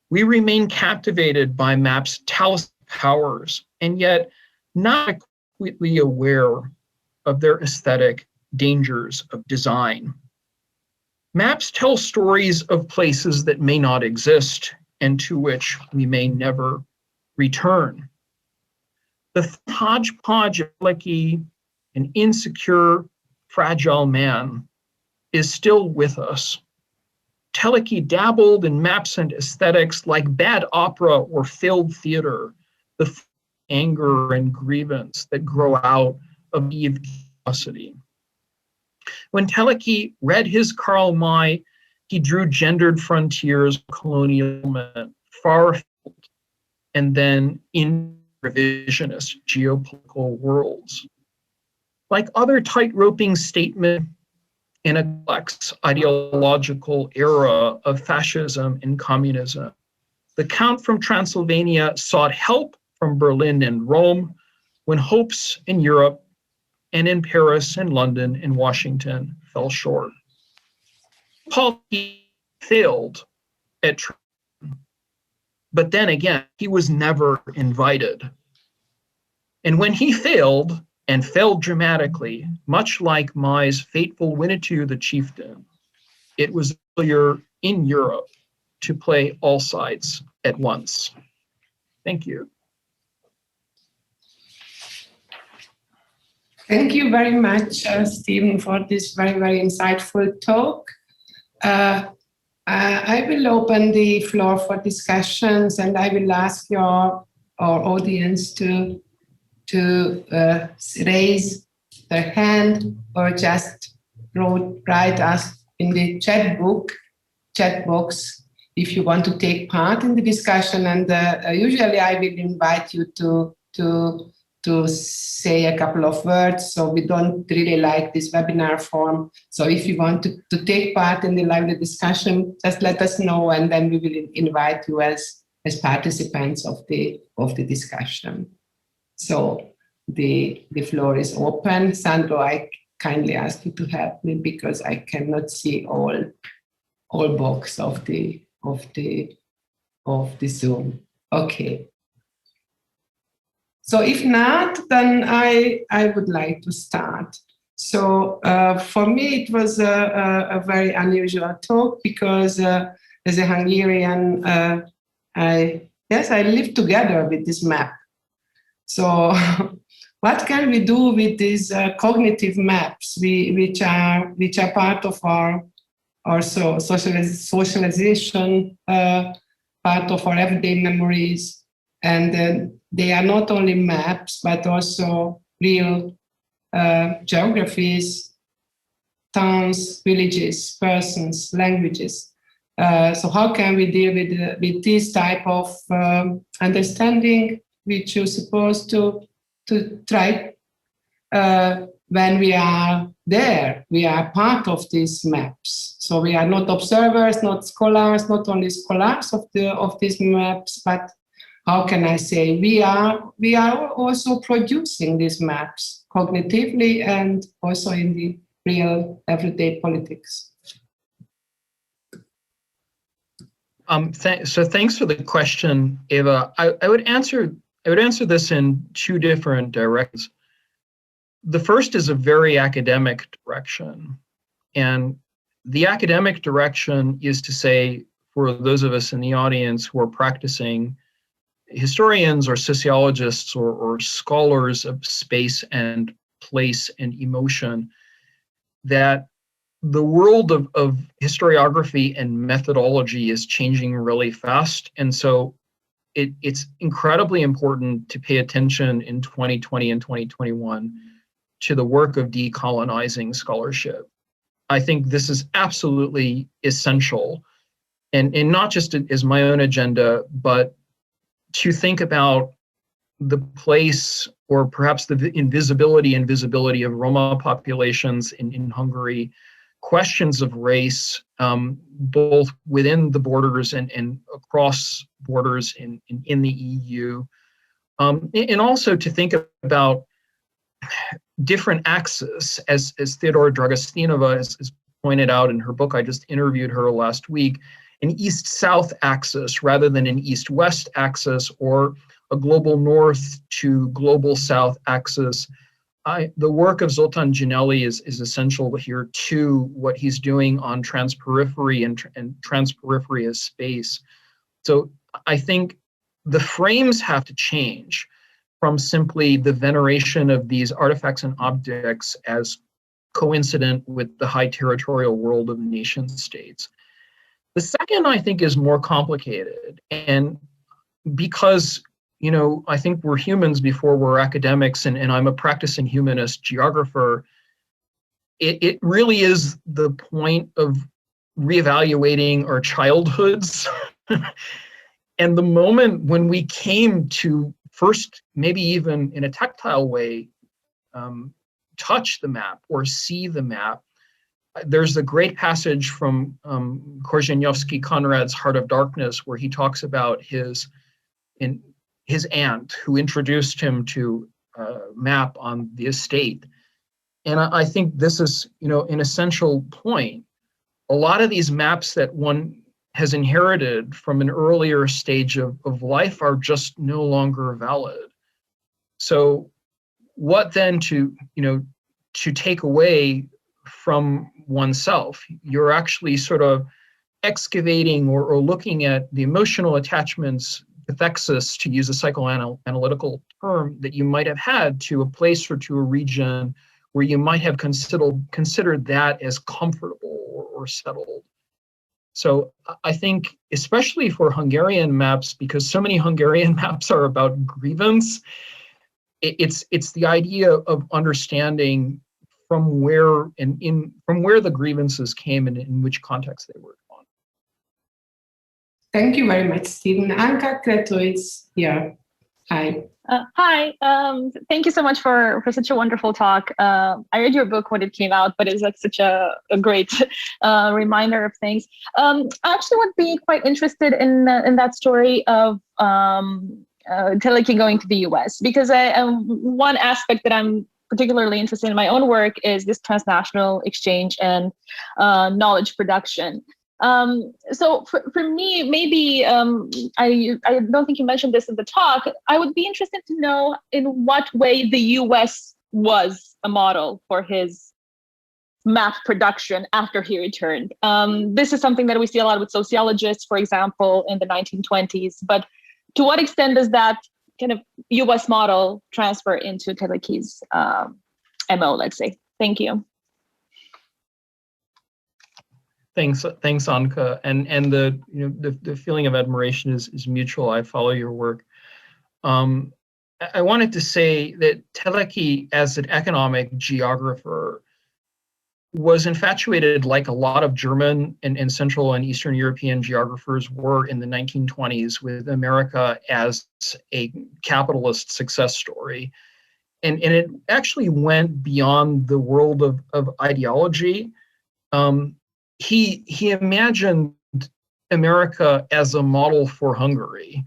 Speaker 2: we remain captivated by maps' talismanic powers, and yet not adequately aware of their aesthetic dangers of design. Maps tell stories of places that may not exist and to which we may never return. The hodgepodge of Teleki, an insecure, fragile man, is still with us. Teleki dabbled in maps and aesthetics like bad opera or failed theater, the anger and grievance that grow out of naive curiosity. When Teleki read his Karl May, he drew gendered frontiers of colonialism far afield and then in revisionist geopolitical worlds. Like other tight-roping statements in a complex ideological era of fascism and communism, the Count from Transylvania sought help from Berlin and Rome when hopes in Europe and in Paris and London and Washington fell short. Paul failed at Trianon, but then again, he was never invited. And when he failed, and failed dramatically, much like May's fateful Winnetou the Chieftain, it was failure in Europe to play all sides at once. Thank you.
Speaker 1: Thank you very much, Stephen, for this very, very insightful talk. I will open the floor for discussions, and I will ask our audience to raise their hand or just write us in the chat box if you want to take part in the discussion. And usually I will invite you to say a couple of words. So we don't really like this webinar form. So if you want to take part in the lively discussion, just let us know, and then we will invite you as participants of the discussion. So the floor is open. Sandro, I kindly ask you to help me because I cannot see all box of the Zoom. Okay. So if not, then I would like to start. So for me, it was a very unusual talk because as a Hungarian, I live together with this map. So what can we do with these cognitive maps, which are part of our socialization, part of our everyday memories, and they are not only maps but also real geographies, towns, villages, persons, languages. So how can we deal with this type of understanding, which you're supposed to try when we are there? We are part of these maps. So we are not observers, not scholars, not only scholars of these maps, but how can I say, we are also producing these maps cognitively and also in the real everyday politics.
Speaker 2: So thanks for the question, Eva. I would answer this in two different directions. The first is a very academic direction. And the academic direction is to say, for those of us in the audience who are practicing historians or sociologists or scholars of space and place and emotion, that the world of historiography and methodology is changing really fast. And so it's incredibly important to pay attention in 2020 and 2021 to the work of decolonizing scholarship. I think this is absolutely essential, and not just as my own agenda, but to think about the place or perhaps the invisibility and visibility of Roma populations in Hungary, questions of race, both within the borders and across borders in the EU, and also to think about different axes, as Theodora Dragostinova has pointed out in her book. I just interviewed her last week, an east-south axis rather than an east-west axis, or a global north to global south axis. The work of Zoltan Ginelli is essential here too, what he's doing on transporiphery and transporiphery as space. So I think the frames have to change from simply the veneration of these artifacts and objects as coincident with the high territorial world of nation states. The second, I think, is more complicated, and because I think we're humans before we're academics, and I'm a practicing humanist geographer, it really is the point of reevaluating our childhoods and the moment when we came to first, maybe even in a tactile way, touch the map or see the map. There's a great passage from Korzeniowski Conrad's Heart of Darkness, where he talks about his aunt who introduced him to a map on the estate. And I think this is, an essential point. A lot of these maps that one has inherited from an earlier stage of life are just no longer valid. So what then to take away from oneself? You're actually sort of excavating or looking at the emotional attachments, cathexis, to use a psychoanalytical term, that you might have had to a place or to a region where you might have considered that as comfortable or settled. So I think, especially for Hungarian maps, because so many Hungarian maps are about grievance, it's the idea of understanding from where the grievances came and in which context they were on.
Speaker 1: Thank you very much, Stephen. Anka Kreto is here. Hi.
Speaker 3: Hi. Thank you so much for such a wonderful talk. I read your book when it came out, but it's like such a great reminder of things. I actually would be quite interested in that story of Teleki going to the US, because one aspect that I'm particularly interested in my own work is this transnational exchange and knowledge production. So for me, maybe I don't think you mentioned this in the talk. I would be interested to know in what way the US was a model for his map production after he returned. This is something that we see a lot with sociologists, for example, in the 1920s. But to what extent does that kind of US model transfer into Teleki's MO, let's say? Thank you.
Speaker 2: Thanks, Anka, and the feeling of admiration is mutual. I follow your work. I wanted to say that Teleki, as an economic geographer, was infatuated, like a lot of German and Central and Eastern European geographers were in the 1920s, with America as a capitalist success story. And it actually went beyond the world of ideology. He imagined America as a model for Hungary,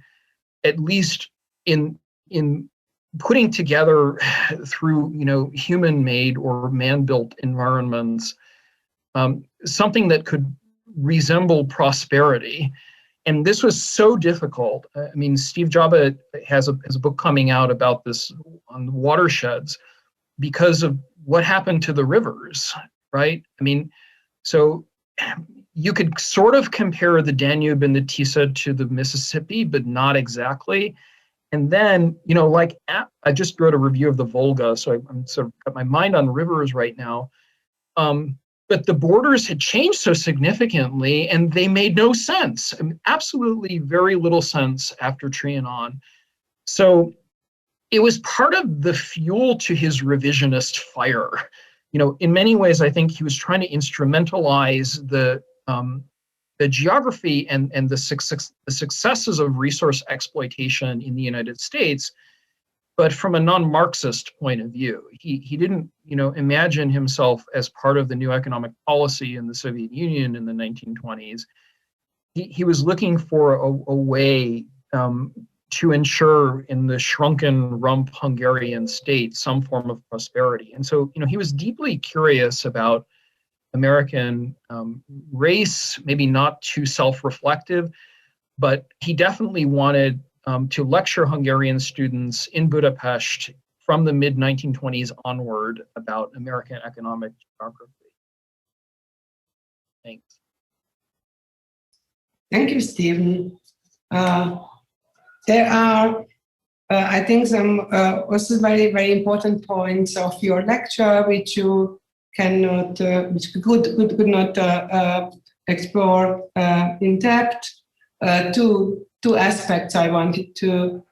Speaker 2: at least in putting together through human-made or man-built environments something that could resemble prosperity. And this was so difficult. I mean, Steve Jobba has a book coming out about this on watersheds because of what happened to the rivers, right? I mean, so you could sort of compare the Danube and the Tisza to the Mississippi, but not exactly. And then, I just wrote a review of the Volga, so I'm sort of got my mind on rivers right now. But but the borders had changed so significantly and they made no sense. I mean, absolutely very little sense after Trianon. So it was part of the fuel to his revisionist fire. You know, in many ways, I think he was trying to instrumentalize the geography and the successes of resource exploitation in the United States, but from a non-Marxist point of view. He didn't, you know, imagine himself as part of the new economic policy in the Soviet Union in the 1920s. He was looking for a way to ensure in the shrunken rump Hungarian state some form of prosperity. And so, you know, he was deeply curious about American race, maybe not too self-reflective, but he definitely wanted to lecture Hungarian students in Budapest from the mid-1920s onward about American economic geography. Thanks.
Speaker 1: Thank you, Stephen. There are, I think, some also very, very important points of your lecture, which you cannot, which could not explore in depth. Two aspects I wanted to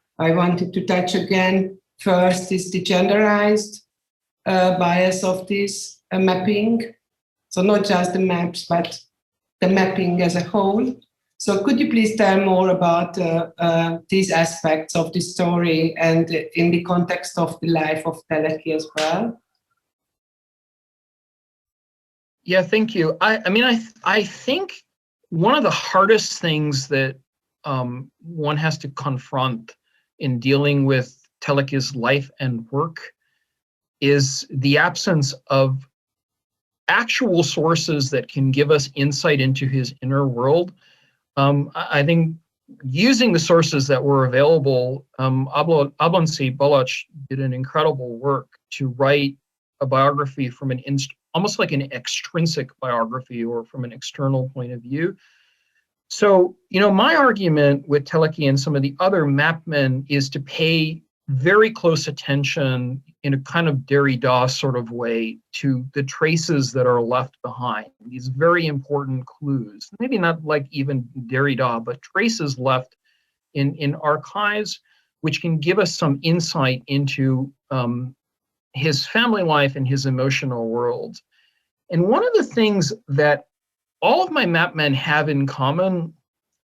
Speaker 1: touch again. First is the genderized bias of this mapping. So not just the maps, but the mapping as a whole. So could you please tell more about these aspects of the story and in the context of the life of Teleki as well?
Speaker 2: Yeah, thank you. I think one of the hardest things that one has to confront in dealing with Teleki's life and work is the absence of actual sources that can give us insight into his inner world. I think using the sources that were available, Ablanci Balac did an incredible work to write a biography from almost like an extrinsic biography or from an external point of view. So, you know, my argument with Teleki and some of the other mapmen is to pay very close attention in a kind of Derrida sort of way to the traces that are left behind, these very important clues, maybe not like even Derrida, but traces left in archives, which can give us some insight into his family life and his emotional world. And one of the things that all of my mapmen have in common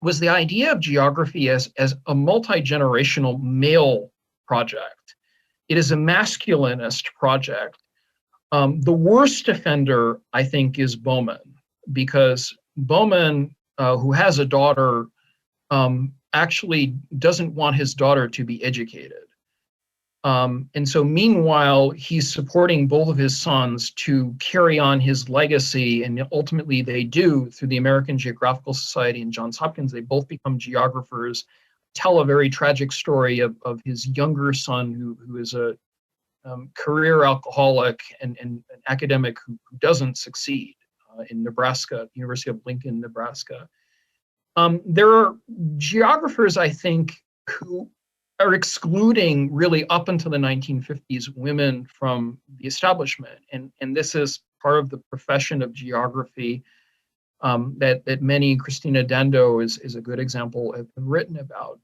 Speaker 2: was the idea of geography as a multi-generational male project. It is a masculinist project. The worst offender, I think, is Bowman, because Bowman, who has a daughter, actually doesn't want his daughter to be educated. And so meanwhile, he's supporting both of his sons to carry on his legacy, and ultimately they do through the American Geographical Society and Johns Hopkins. They both become geographers, tell a very tragic story of his younger son who is a career alcoholic and an academic who doesn't succeed in Nebraska, University of Lincoln, Nebraska. There are geographers, I think, who are excluding really up until the 1950s women from the establishment. And this is part of the profession of geography that many, Christina Dendo is a good example, have written about.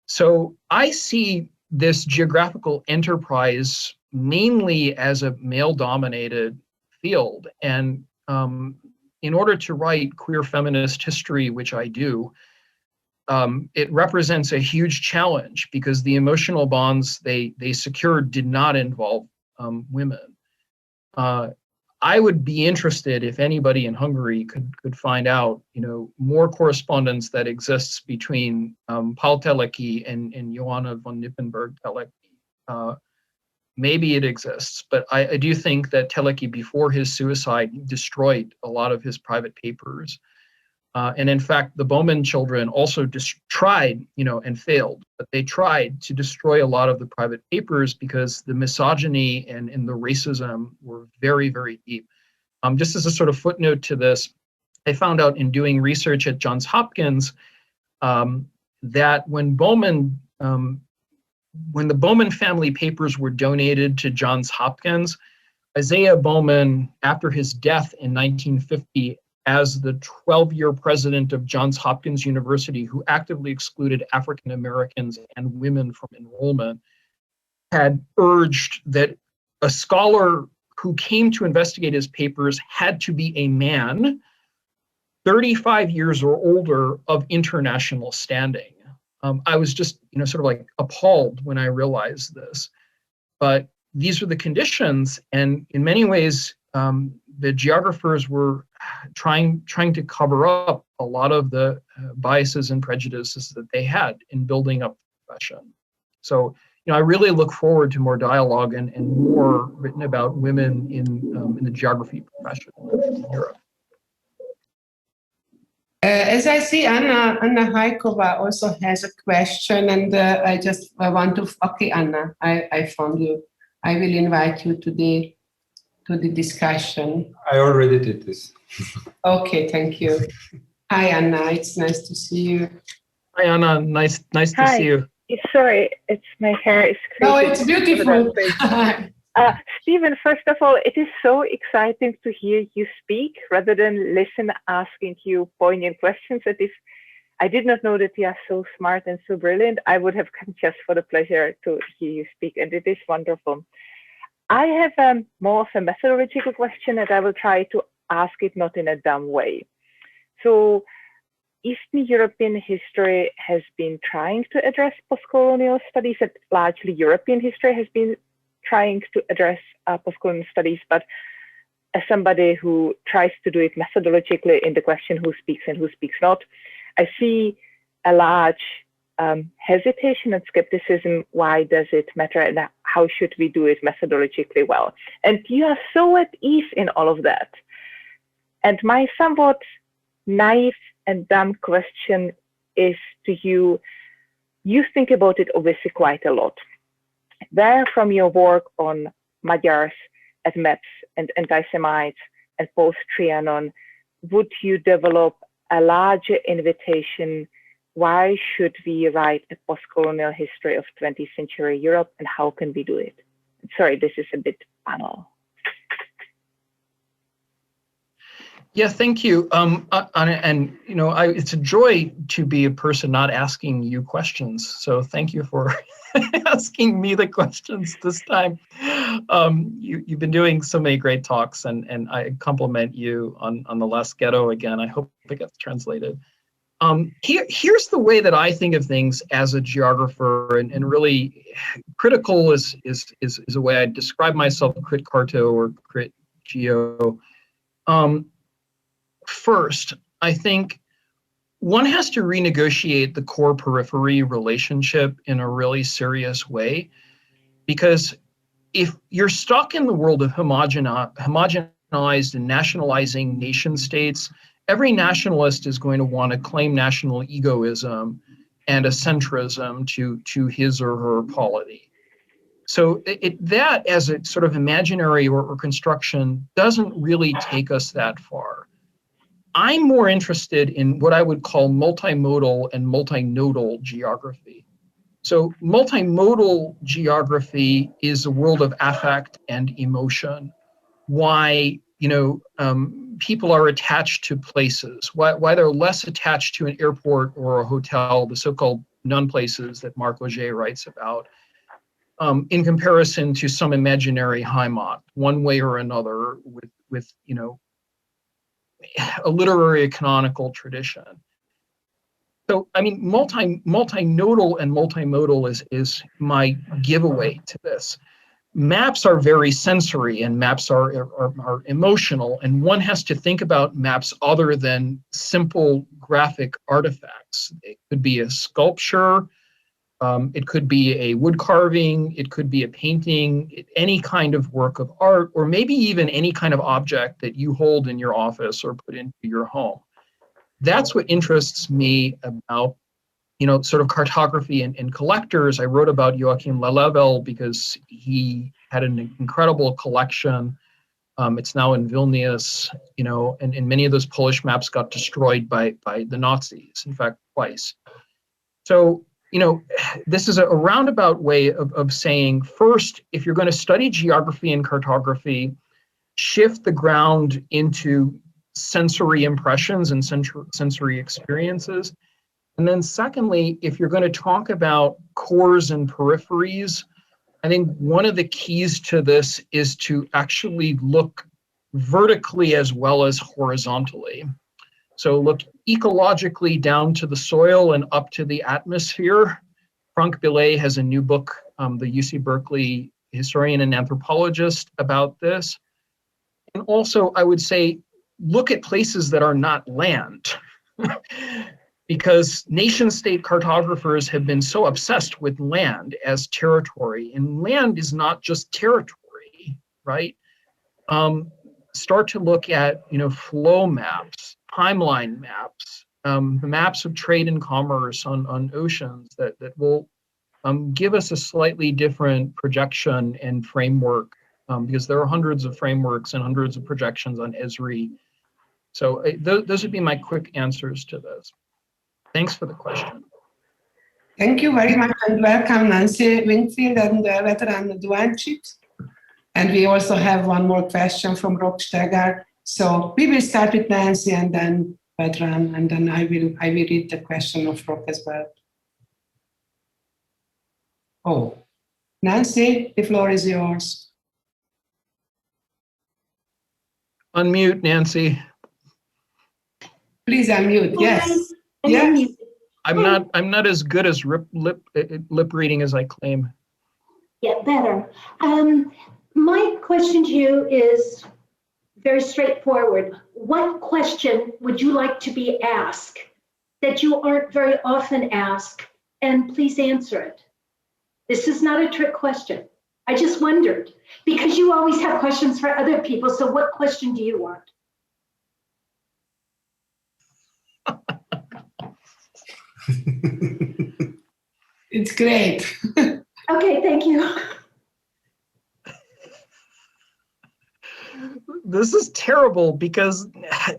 Speaker 2: So I see this geographical enterprise mainly as a male-dominated field. And in order to write queer feminist history, which I do, it represents a huge challenge because the emotional bonds they secured did not involve women. I would be interested if anybody in Hungary could find out, you know, more correspondence that exists between Pál Teleki and Johanna von Nippenberg Teleki. Maybe it exists, but I do think that Teleki, before his suicide, destroyed a lot of his private papers. And in fact, the Bowman children also tried, you know, and failed, but they tried to destroy a lot of the private papers because the misogyny and the racism were very, very deep. Just as a sort of footnote to this, I found out in doing research at Johns Hopkins that when the Bowman family papers were donated to Johns Hopkins, Isaiah Bowman, after his death in 1950 as the 12-year president of Johns Hopkins University, who actively excluded African Americans and women from enrollment, had urged that a scholar who came to investigate his papers had to be a man 35 years or older of international standing. I was just, sort of like appalled when I realized this. But these were the conditions, and in many ways, the geographers were trying to cover up a lot of the biases and prejudices that they had in building up the profession. So, I really look forward to more dialogue and more written about women in the geography profession in Europe.
Speaker 1: As I see, Anna Haikova also has a question, and I just want to. Okay, Anna, I found you. I will invite you to the discussion.
Speaker 4: I already did this.
Speaker 1: Okay, thank you. Hi, Anna. It's nice to see you.
Speaker 2: Hi, Anna. Nice to see you.
Speaker 5: Sorry, it's my hair is crazy.
Speaker 1: Oh, it's beautiful.
Speaker 5: Stephen, first of all, it is so exciting to hear you speak rather than listen asking you poignant questions. That if I did not know that you are so smart and so brilliant, I would have come just for the pleasure to hear you speak, and it is wonderful. I have more of a methodological question, and I will try to ask it not in a dumb way. So, Eastern European history has been trying to address post-colonial studies, and largely European history has been trying to address post-colonial studies, but as somebody who tries to do it methodologically in the question who speaks and who speaks not, I see a large hesitation and skepticism. Why does it matter, and how should we do it methodologically well? And you are so at ease in all of that. And my somewhat naive and dumb question is to you, you think about it obviously quite a lot. Where from your work on Magyars as maps and anti-Semites and post-Trianon, would you develop a larger invitation? Why should we write a post-colonial history of 20th century Europe, and how can we do it? Sorry, this is a bit banal.
Speaker 2: Yeah, thank you. It's a joy to be a person not asking you questions. So thank you for asking me the questions this time. You've been doing so many great talks, and I compliment you on the last ghetto again. I hope it gets translated. Here's the way that I think of things as a geographer, and really critical is a way I describe myself, crit carto or crit geo. First, I think one has to renegotiate the core periphery relationship in a really serious way, because if you're stuck in the world of homogenized and nationalizing nation states, every nationalist is going to want to claim national egoism and a centrism to his or her polity. So that as a sort of imaginary or construction doesn't really take us that far. I'm more interested in what I would call multimodal and multinodal geography. So multimodal geography is a world of affect and emotion. Why, people are attached to places, why they're less attached to an airport or a hotel, the so-called non-places that Marc Auger writes about, in comparison to some imaginary Heimat, one way or another, with a literary canonical tradition. So, I mean, multinodal and multimodal is my giveaway to this. Maps are very sensory, and maps are emotional, and one has to think about maps other than simple graphic artifacts. It could be a sculpture, it could be a wood carving, it could be a painting, any kind of work of art, or maybe even any kind of object that you hold in your office or put into your home. That's what interests me about, sort of cartography and collectors. I wrote about Joachim Lelevel because he had an incredible collection. It's now in Vilnius, and many of those Polish maps got destroyed by the Nazis, in fact, twice. So, this is a roundabout way of saying, first, if you're going to study geography and cartography, shift the ground into sensory impressions and sensory experiences. And then secondly, if you're going to talk about cores and peripheries, I think one of the keys to this is to actually look vertically as well as horizontally. So look ecologically down to the soil and up to the atmosphere. Frank Billet has a new book, the UC Berkeley historian and anthropologist, about this. And also, I would say, look at places that are not land. Because nation-state cartographers have been so obsessed with land as territory, and land is not just territory, right? Start to look at, flow maps, timeline maps, maps of trade and commerce on oceans that will give us a slightly different projection and framework, because there are hundreds of frameworks and hundreds of projections on Esri. So those would be my quick answers to this. Thanks for the question.
Speaker 1: Thank you very much, and welcome Nancy Wingfield and veteran Duanchit. And we also have one more question from Rob Steger. So we will start with Nancy and then veteran, and then I will read the question of Rob as well. Oh, Nancy, the floor is yours.
Speaker 2: Unmute, Nancy.
Speaker 1: Please unmute. Yes. Yes.
Speaker 2: I'm not as good as lip reading as I claim.
Speaker 4: Yeah, better. My question to you is very straightforward. What question would you like to be asked that you aren't very often asked? And please answer it. This is not a trick question. I just wondered, because you always have questions for other people. So what question do you want?
Speaker 1: It's great.
Speaker 4: Okay, thank you.
Speaker 2: This is terrible because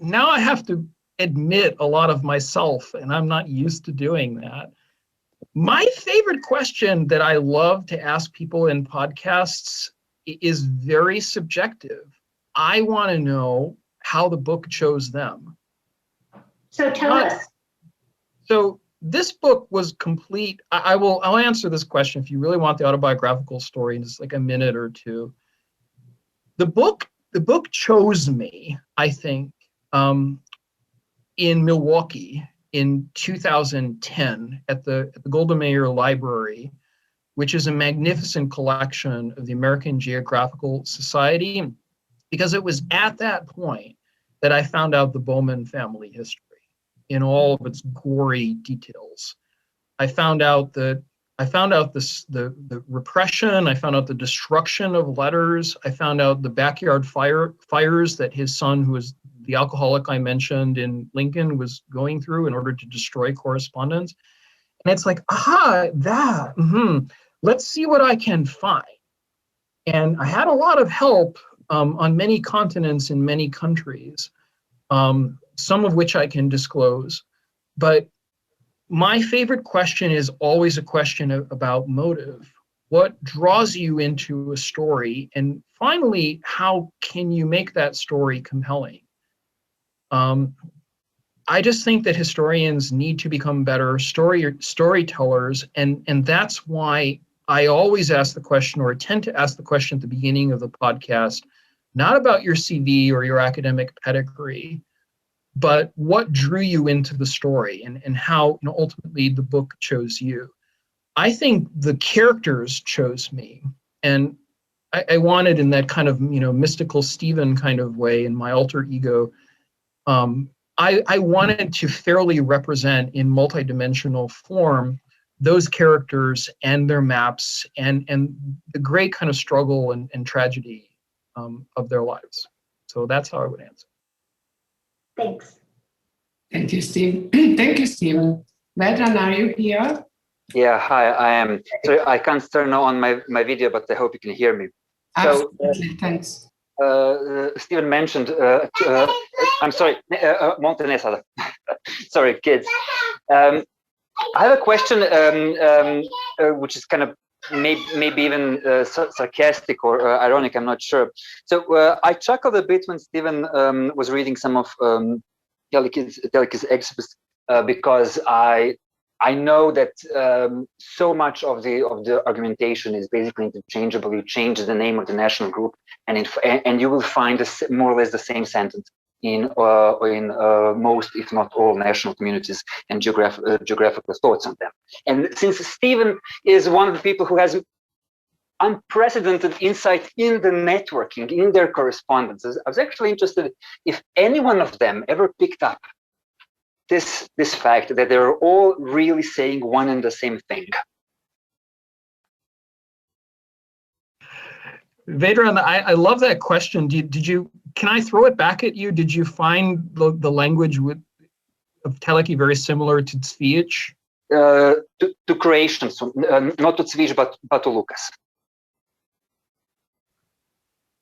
Speaker 2: now I have to admit a lot of myself, and I'm not used to doing that. My favorite question that I love to ask people in podcasts is very subjective. I want to know how the book chose them.
Speaker 4: So tell us.
Speaker 2: So this book was complete. I'll answer this question if you really want the autobiographical story in just like a minute or two. The book chose me, I think, in Milwaukee in 2010 at the Golda Meir Library, which is a magnificent collection of the American Geographical Society, because it was at that point that I found out the Bowman family history in all of its gory details. I found out the repression. I found out the destruction of letters. I found out the backyard fires that his son, who was the alcoholic I mentioned in Lincoln, was going through in order to destroy correspondence. And it's like, aha, that. Let's see what I can find. And I had a lot of help on many continents in many countries, some of which I can disclose. But my favorite question is always a question about motive. What draws you into a story? And finally, how can you make that story compelling? I just think that historians need to become better storytellers, and that's why I always ask the question, or tend to ask the question at the beginning of the podcast, not about your CV or your academic pedigree, but what drew you into the story, and how ultimately the book chose you. I think the characters chose me, and I wanted, in that kind of mystical Stephen kind of way, in my alter ego, I wanted to fairly represent in multidimensional form those characters and their maps and the great kind of struggle and tragedy of their lives. So that's how I would answer.
Speaker 4: Thanks.
Speaker 1: Thank you, Steve. Thank you, Stephen. Vedran, are you here?
Speaker 6: Yeah, hi, I am. So I can't turn on my video, but I hope you can hear me.
Speaker 1: Absolutely, thanks.
Speaker 6: Stephen mentioned, I'm sorry, Montenesa. Sorry, kids. I have a question which is kind of maybe even sarcastic or ironic, I'm not sure. So I chuckled a bit when Stephen was reading some of Teleki's excerpts because I know that so much of the argumentation is basically interchangeable. You change the name of the national group, and you will find more or less the same sentence in most, if not all, national communities and geographical thoughts on them. And since Stephen is one of the people who has unprecedented insight in the networking, in their correspondences, I was actually interested if any one of them ever picked up this fact that they're all really saying one and the same thing.
Speaker 2: Vedran, I love that question. Did you? Can I throw it back at you? Did you find the language of Teleki very similar to Cvijic?
Speaker 6: To Croatian, so, not to Cvijic, but to Lucas.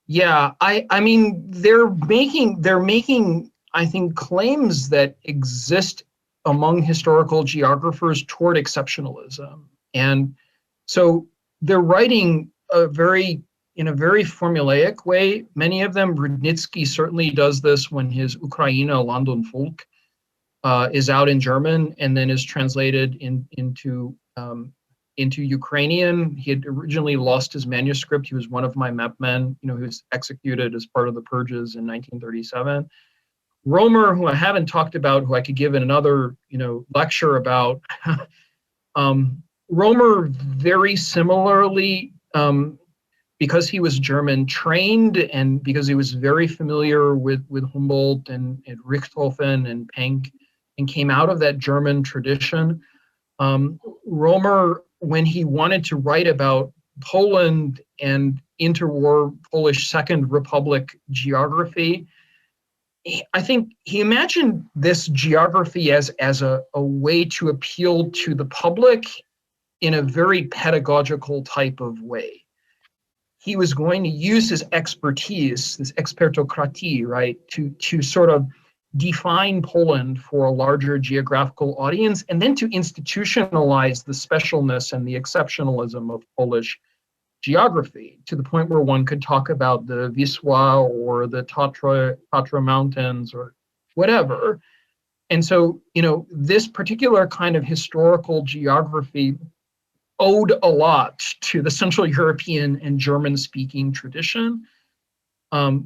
Speaker 2: Yeah, I mean they're making I think claims that exist among historical geographers toward exceptionalism, and so they're writing in a very formulaic way. Many of them, Rudnitsky certainly does this when his Ukraina Land und Volk is out in German and then is translated into Ukrainian. He had originally lost his manuscript. He was one of my mapmen, who was executed as part of the purges in 1937. Romer, who I haven't talked about, who I could give in another, lecture about. Romer very similarly, because he was German trained and because he was very familiar with Humboldt and Richthofen and Penck and came out of that German tradition. Romer, when he wanted to write about Poland and interwar Polish Second Republic geography, I think he imagined this geography as a way to appeal to the public in a very pedagogical type of way. He was going to use his expertise, this expertokratie, right, to sort of define Poland for a larger geographical audience, and then to institutionalize the specialness and the exceptionalism of Polish geography to the point where one could talk about the Wisła or the Tatra Mountains or whatever. And so, this particular kind of historical geography owed a lot to the Central European and German-speaking tradition,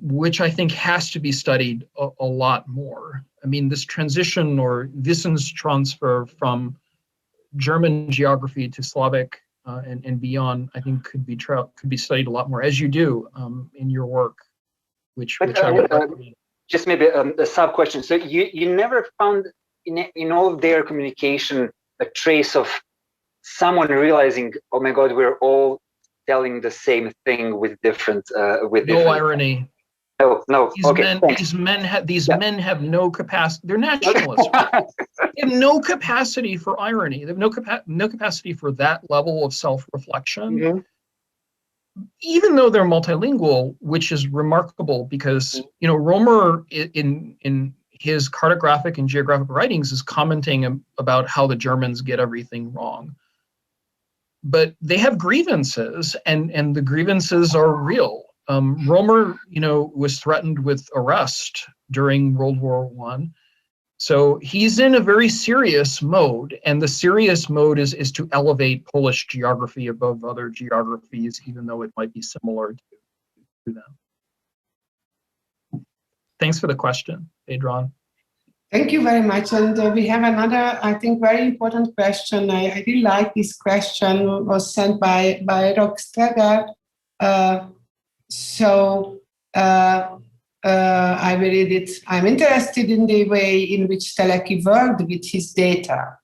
Speaker 2: which I think has to be studied a lot more. I mean, this transition or Wissenstransfer from German geography to Slavic and beyond, I think could be studied a lot more, as you do in your work, which I would recommend.
Speaker 6: Just maybe a sub question. So you never found in all of their communication a trace of someone realizing, oh my God, we're all telling the same thing with different
Speaker 2: irony.
Speaker 6: No.
Speaker 2: These men have no capacity. They're nationalists. They have no capacity for irony. They have no capacity for that level of self-reflection. Mm-hmm. Even though they're multilingual, which is remarkable because Romer in his cartographic and geographic writings is commenting about how the Germans get everything wrong. But they have grievances, and the grievances are real. Romer, was threatened with arrest during World War I. So he's in a very serious mode, and the serious mode is to elevate Polish geography above other geographies, even though it might be similar to them. Thanks for the question, Vedran.
Speaker 1: Thank you very much. And we have another, I think, very important question. I really like this question. It was sent by Rock Streger. I will read it. I'm interested in the way in which Teleki worked with his data.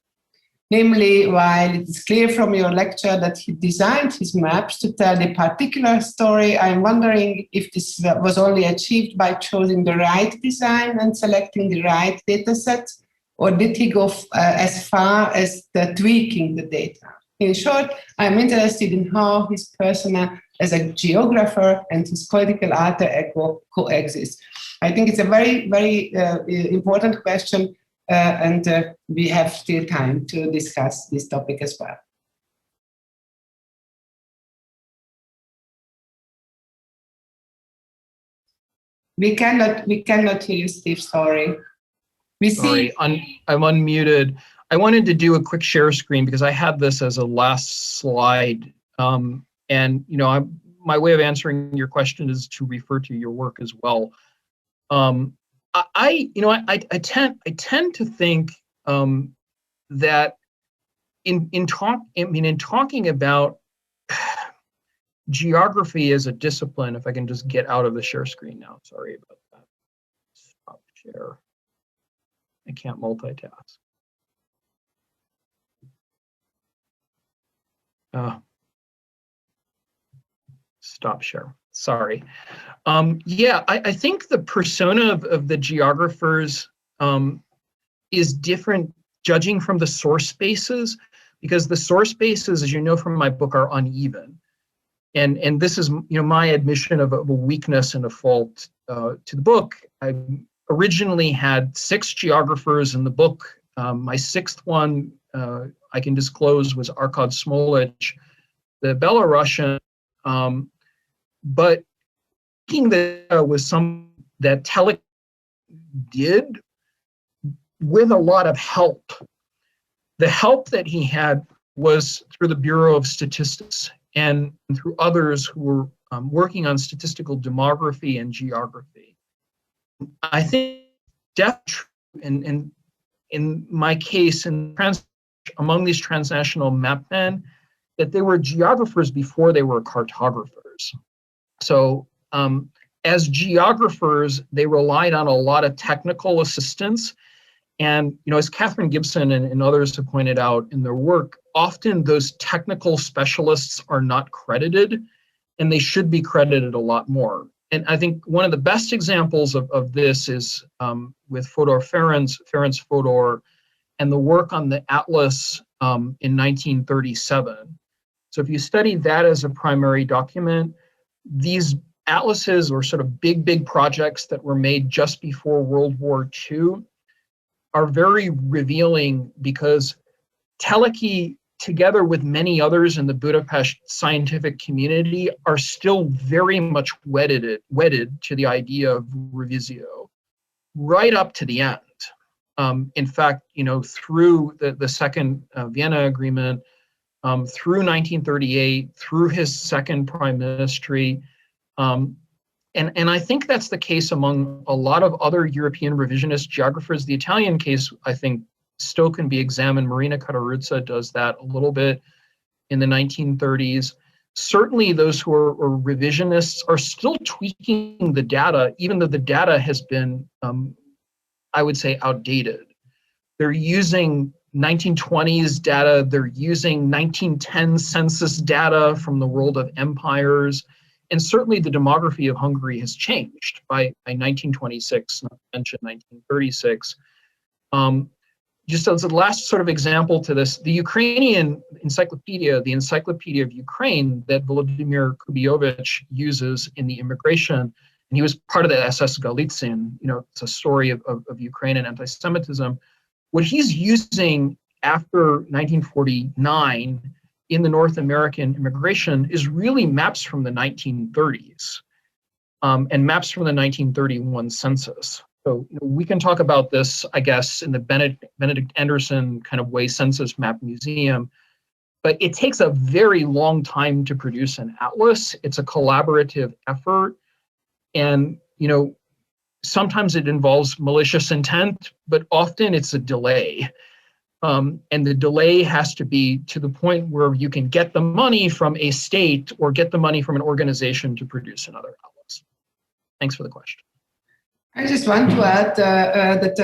Speaker 1: Namely, while it is clear from your lecture that he designed his maps to tell a particular story, I'm wondering if this was only achieved by choosing the right design and selecting the right data set, or did he go as far as tweaking the data? In short, I'm interested in how his persona as a geographer and his political alter ego coexist. I think it's a very, very important question. And we have still time to discuss this topic as well. We cannot hear you, Steve. Sorry.
Speaker 2: Sorry, I'm unmuted. I wanted to do a quick share screen because I had this as a last slide. And my way of answering your question is to refer to your work as well. I tend to think that in talking about geography as a discipline, if I can just get out of the share screen now, sorry about that. Stop share. I can't multitask. Stop share. Sorry. Yeah, I think the persona of the geographers is different judging from the source spaces, because the source spaces, as you know from my book, are uneven. And this is my admission of a weakness and a fault to the book. I originally had 6 geographers in the book. My 6th one I can disclose was Arkad Smolich, the Belarusian. But thinking that was something that Teleki did with a lot of help. The help that he had was through the Bureau of Statistics and through others who were working on statistical demography and geography. I think definitely, and in my case, among these transnational mapmen, that they were geographers before they were cartographers. So as geographers, they relied on a lot of technical assistance. And as Catherine Gibson and others have pointed out in their work, often those technical specialists are not credited, and they should be credited a lot more. And I think one of the best examples of this is with Fodor Ferenc Fodor, and the work on the Atlas in 1937. So if you study that as a primary document, these atlases were sort of big projects that were made just before World War II are very revealing, because Teleki, together with many others in the Budapest scientific community, are still very much wedded to the idea of revisio right up to the end. In fact, through the Second Vienna Agreement, through 1938, through his second prime ministry, and I think that's the case among a lot of other European revisionist geographers. The Italian case, I think, still can be examined. Marina Cataruzza does that a little bit in the 1930s. Certainly those who are revisionists are still tweaking the data, even though the data has been, I would say, outdated. They're using 1920s data, they're using 1910 census data from the world of empires. And certainly the demography of Hungary has changed by 1926, not to mention 1936. Just as a last sort of example to this, the Ukrainian encyclopedia, the Encyclopedia of Ukraine that Volodymyr Kubiovich uses in the immigration, and he was part of the SS Galizien, it's a story of Ukraine and anti-Semitism. What he's using after 1949 in the North American immigration is really maps from the 1930s and maps from the 1931 census. So we can talk about this, I guess, in the Benedict Anderson kind of way census map museum, but it takes a very long time to produce an atlas. It's a collaborative effort, and sometimes it involves malicious intent, but often it's a delay. And the delay has to be to the point where you can get the money from a state or get the money from an organization to produce another atlas. Thanks for the question.
Speaker 1: I just want to add that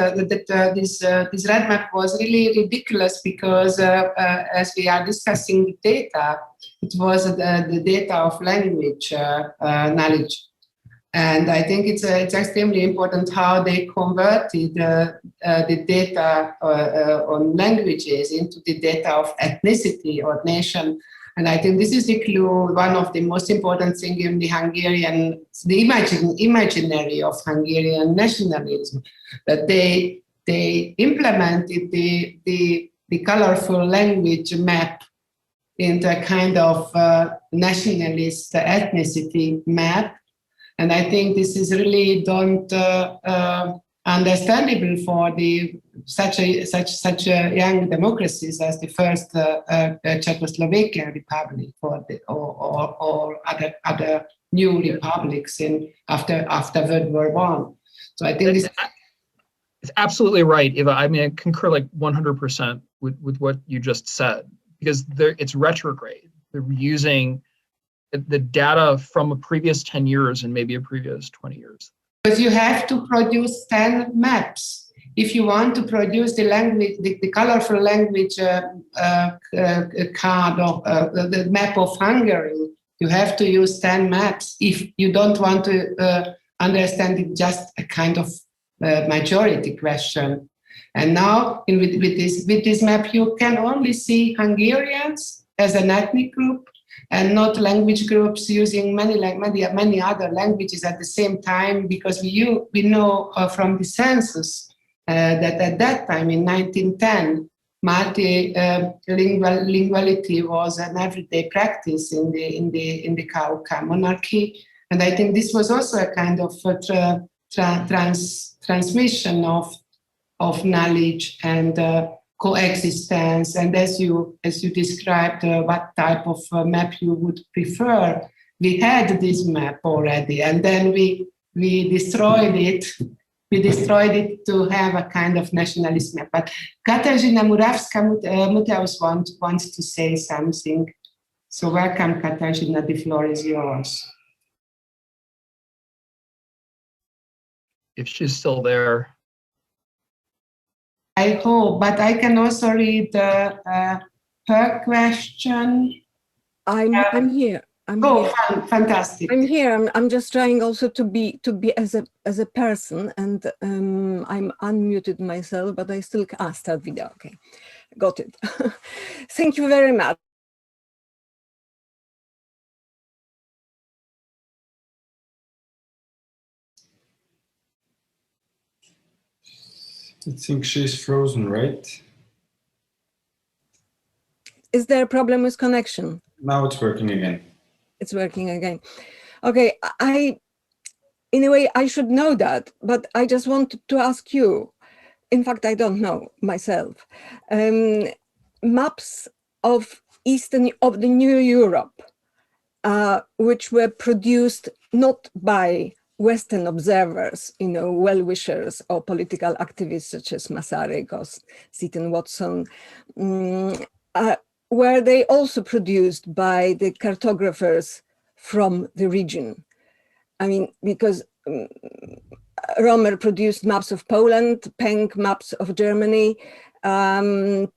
Speaker 1: this red map was really ridiculous because as we are discussing the data, it was the data of language knowledge. And I think it's extremely important how they converted the data on languages into the data of ethnicity or nation. And I think this is the clue, one of the most important things in the Hungarian, the imaginary of Hungarian nationalism, that they implemented the colorful language map into a kind of nationalist ethnicity map. And I think this is really don't understandable for such a young democracies as the first Czechoslovakian Republic or other new republics after World War I. So I think this.
Speaker 2: It's absolutely right, Eva. I mean, I concur like 100% with what you just said, because it's retrograde. They're using the data from a previous 10 years and maybe a previous 20 years.
Speaker 1: Because you have to produce 10 maps. If you want to produce the language, the colorful language card or the map of Hungary, you have to use 10 maps. If you don't want to understand it, just a kind of majority question. And now with this map, you can only see Hungarians as an ethnic group and not language groups using many other languages at the same time, because we know from the census that at that time in 1910, multilinguality was an everyday practice in the Cauca monarchy, and I think this was also a kind of transmission of knowledge and coexistence. And as you described what type of map you would prefer, we had this map already, and then we destroyed it. We destroyed it to have a kind of nationalist map. But Katarzyna Murawska-Muteus wants to say something. So welcome, Katarzyna, the floor is yours.
Speaker 2: If she's still there.
Speaker 1: I hope, but I can also read her question.
Speaker 7: I'm here.
Speaker 1: Here. Fantastic.
Speaker 7: I'm here. I'm just trying also to be as a person, and I'm unmuted myself, but I still start video. Okay, got it. Thank you very much.
Speaker 8: I think she's frozen, right?
Speaker 7: Is there a problem with connection?
Speaker 8: Now it's working again.
Speaker 7: It's working again. Okay, in a way, I should know that, but I just wanted to ask you. In fact, I don't know myself. Maps of the New Europe, which were produced not by Western observers, well-wishers or political activists such as Masaryk or Seton Watson, were they also produced by the cartographers from the region? I mean, because Romer produced maps of Poland, Penck maps of Germany, Teleki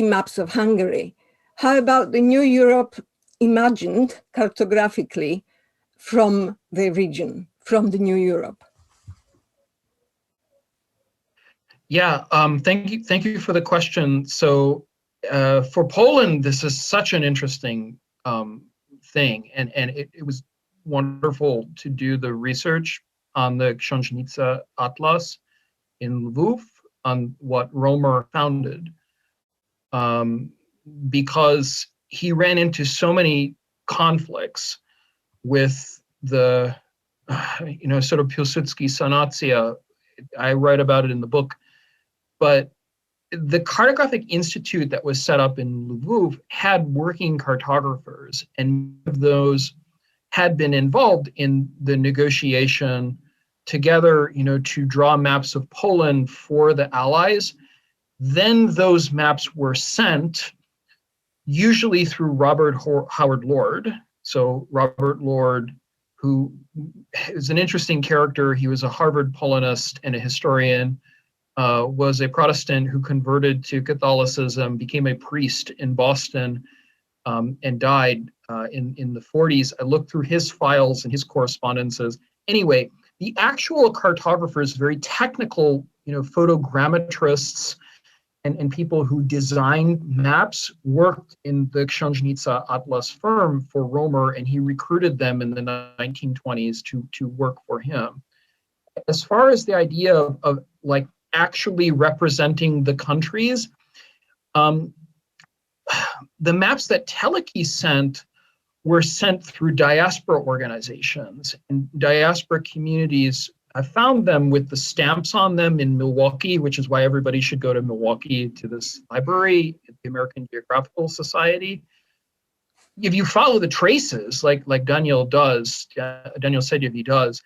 Speaker 7: maps of Hungary. How about the New Europe imagined cartographically from the region, from the New Europe?
Speaker 2: Yeah, thank you for the question. So for Poland, this is such an interesting thing, and it was wonderful to do the research on the Książnica Atlas in Lwów on what Romer founded, because he ran into so many conflicts with the, sort of Piłsudski sanacja. I write about it in the book, but the Cartographic Institute that was set up in Lwów had working cartographers, and those had been involved in the negotiation together, to draw maps of Poland for the Allies. Then those maps were sent, usually through Robert Howard Lord. So Robert Lord, who is an interesting character, he was a Harvard Polonist and a historian, was a Protestant who converted to Catholicism, became a priest in Boston, and died in the 40s. I looked through his files and his correspondences. Anyway, the actual cartographers, very technical, photogrammetrists and people who designed maps, worked in the Książnica Atlas firm for Romer, and he recruited them in the 1920s to work for him. As far as the idea of like actually representing the countries, the maps that Teleki sent were sent through diaspora organizations, and diaspora communities. I found them with the stamps on them in Milwaukee, which is why everybody should go to Milwaukee to this library, the American Geographical Society. If you follow the traces, like Daniel does, Daniel Sedyevi does,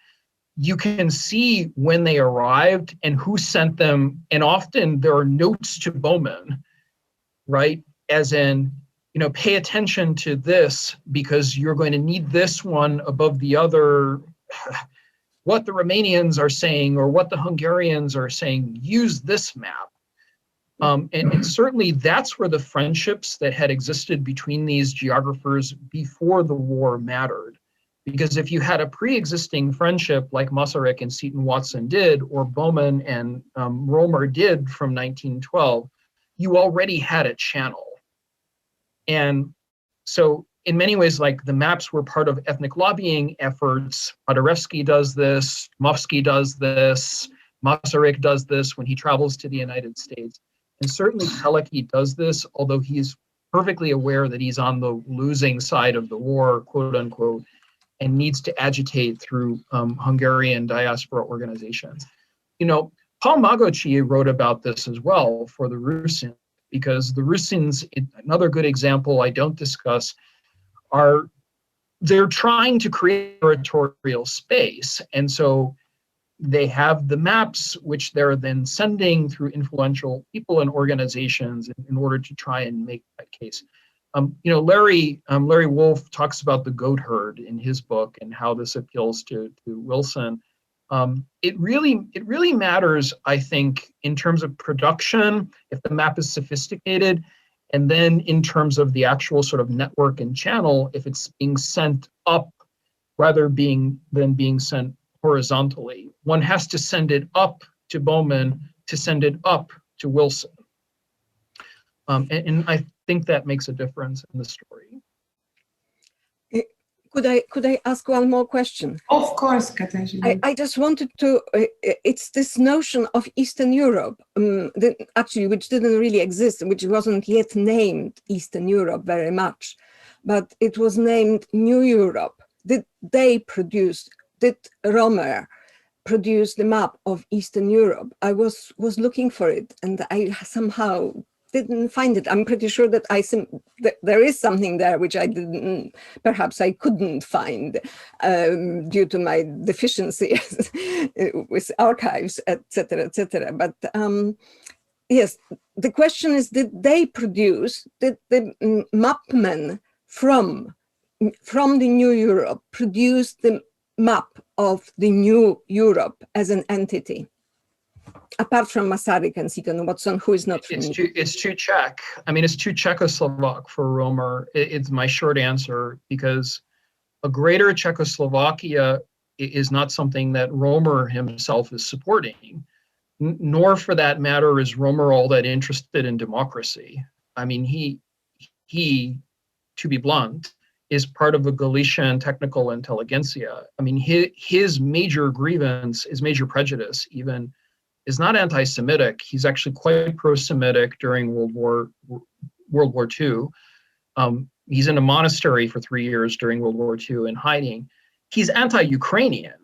Speaker 2: you can see when they arrived and who sent them. And often there are notes to Bowman, right? As in, pay attention to this because you're going to need this one above the other. What the Romanians are saying or what the Hungarians are saying, use this map. And certainly that's where the friendships that had existed between these geographers before the war mattered. Because if you had a pre-existing friendship like Masaryk and Seton Watson did, or Bowman and Romer did from 1912, you already had a channel. And so in many ways, like the maps were part of ethnic lobbying efforts. Paderewski does this, Mofsky does this, Masaryk does this when he travels to the United States. And certainly Teleki does this, although he's perfectly aware that he's on the losing side of the war, quote unquote, and needs to agitate through Hungarian diaspora organizations. Paul Magochi wrote about this as well for the Rusins, because the Rusins, another good example I don't discuss, they're trying to create territorial space. And so they have the maps, which they're then sending through influential people and organizations in order to try and make that case. Larry Wolf talks about the goat herd in his book and how this appeals to Wilson. It really matters, I think, in terms of production, if the map is sophisticated, and then in terms of the actual sort of network and channel, if it's being sent up rather than being sent horizontally. One has to send it up to Bowman to send it up to Wilson. And I think that makes a difference in the story.
Speaker 7: Could I ask one more question?
Speaker 1: Of course, Katarzyna.
Speaker 7: I just wanted to, it's this notion of Eastern Europe, actually, which didn't really exist, which wasn't yet named Eastern Europe very much, but it was named New Europe. Did Romer produce the map of Eastern Europe? I was looking for it and I somehow didn't find it. I'm pretty sure that there is something there which perhaps I couldn't find due to my deficiency with archives, etc., etc. But yes, the question is: did the mapmen from the New Europe produce the map of the New Europe as an entity? Apart from Masaryk and Seton Watson, who is not from
Speaker 2: it's too Czech. I mean, it's too Czechoslovak for Romer. It's my short answer, because a greater Czechoslovakia is not something that Romer himself is supporting, nor for that matter is Romer all that interested in democracy. I mean, he, to be blunt, is part of the Galician technical intelligentsia. I mean, his major grievance, his major prejudice even, is not anti-Semitic. He's actually quite pro-Semitic during World War II. He's in a monastery for 3 years during World War II in hiding. He's anti-Ukrainian.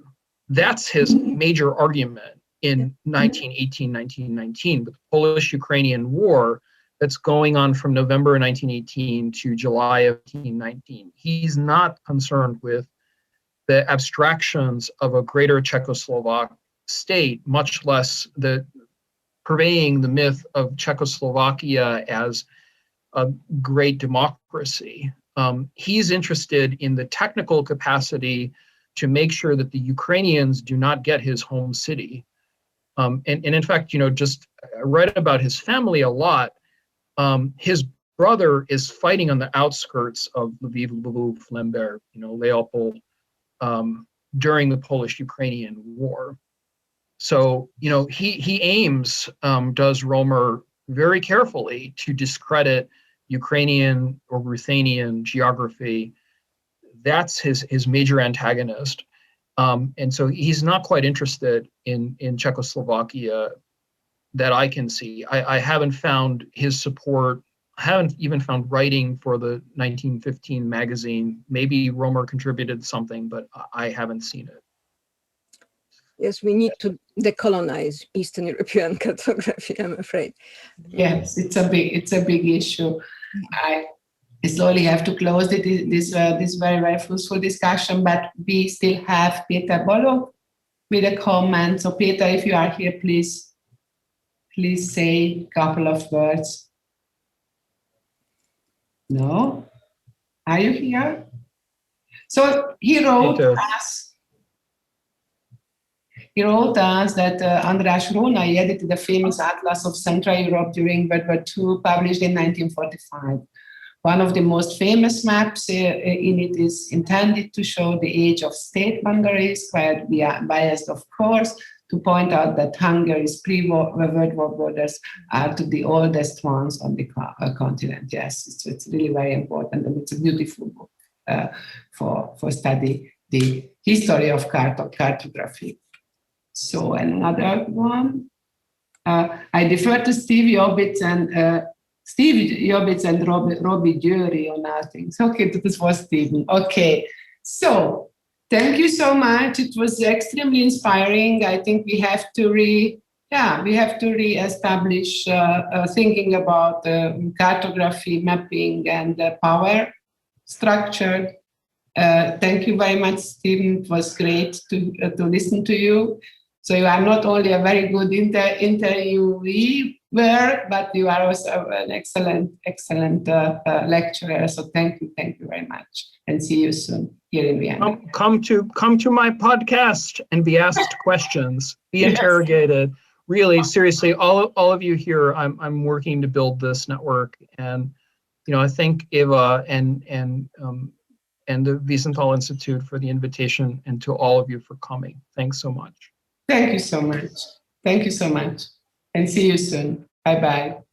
Speaker 2: That's his major argument in 1918, 1919, the Polish-Ukrainian War that's going on from November 1918 to July of 1919. He's not concerned with the abstractions of a greater Czechoslovak state, much less purveying the myth of Czechoslovakia as a great democracy. He's interested in the technical capacity to make sure that the Ukrainians do not get his home city. And in fact, just I read about his family a lot. His brother is fighting on the outskirts of Lviv, Lvov, Lemberg, Leopold, during the Polish-Ukrainian War. So, he aims, does Romer, very carefully to discredit Ukrainian or Ruthenian geography. That's his major antagonist. And so he's not quite interested in Czechoslovakia that I can see. I haven't found his support I haven't even found writing for the 1915 magazine. Maybe Romer contributed something, but I haven't seen it.
Speaker 7: Yes, we need to decolonize Eastern European cartography, I'm afraid.
Speaker 1: Yes, it's a big issue. I slowly have to close this very, very fruitful discussion, but we still have Peter Bolog with a comment. So Peter, if you are here, please say a couple of words. No? Are you here? So he wrote us that András Rónai edited the famous Atlas of Central Europe during World War II, published in 1945. One of the most famous maps in it is intended to show the age of state boundaries, quite biased, of course, to point out that Hungary's pre-World War borders are to the oldest ones on the continent. Yes, it's really very important, and it's a beautiful book for study the history of cartography. So another one, I defer to Steve Jobitz and Robbie Győri on our things. Okay, this was Stephen. Okay, so thank you so much. It was extremely inspiring. I think we have to re-establish thinking about cartography, mapping, and power structure. Thank you very much, Stephen. It was great to listen to you. So you are not only a very good interviewee, but you are also an excellent lecturer. So thank you very much, and see you soon here in Vienna.
Speaker 2: Come to my podcast and be asked questions, be interrogated. Really, seriously, all of you here, I'm working to build this network, and I thank Eva and the Wiesenthal Institute for the invitation, and to all of you for coming. Thanks so much.
Speaker 1: Thank you so much. Thank you so much, and see you soon. Bye-bye.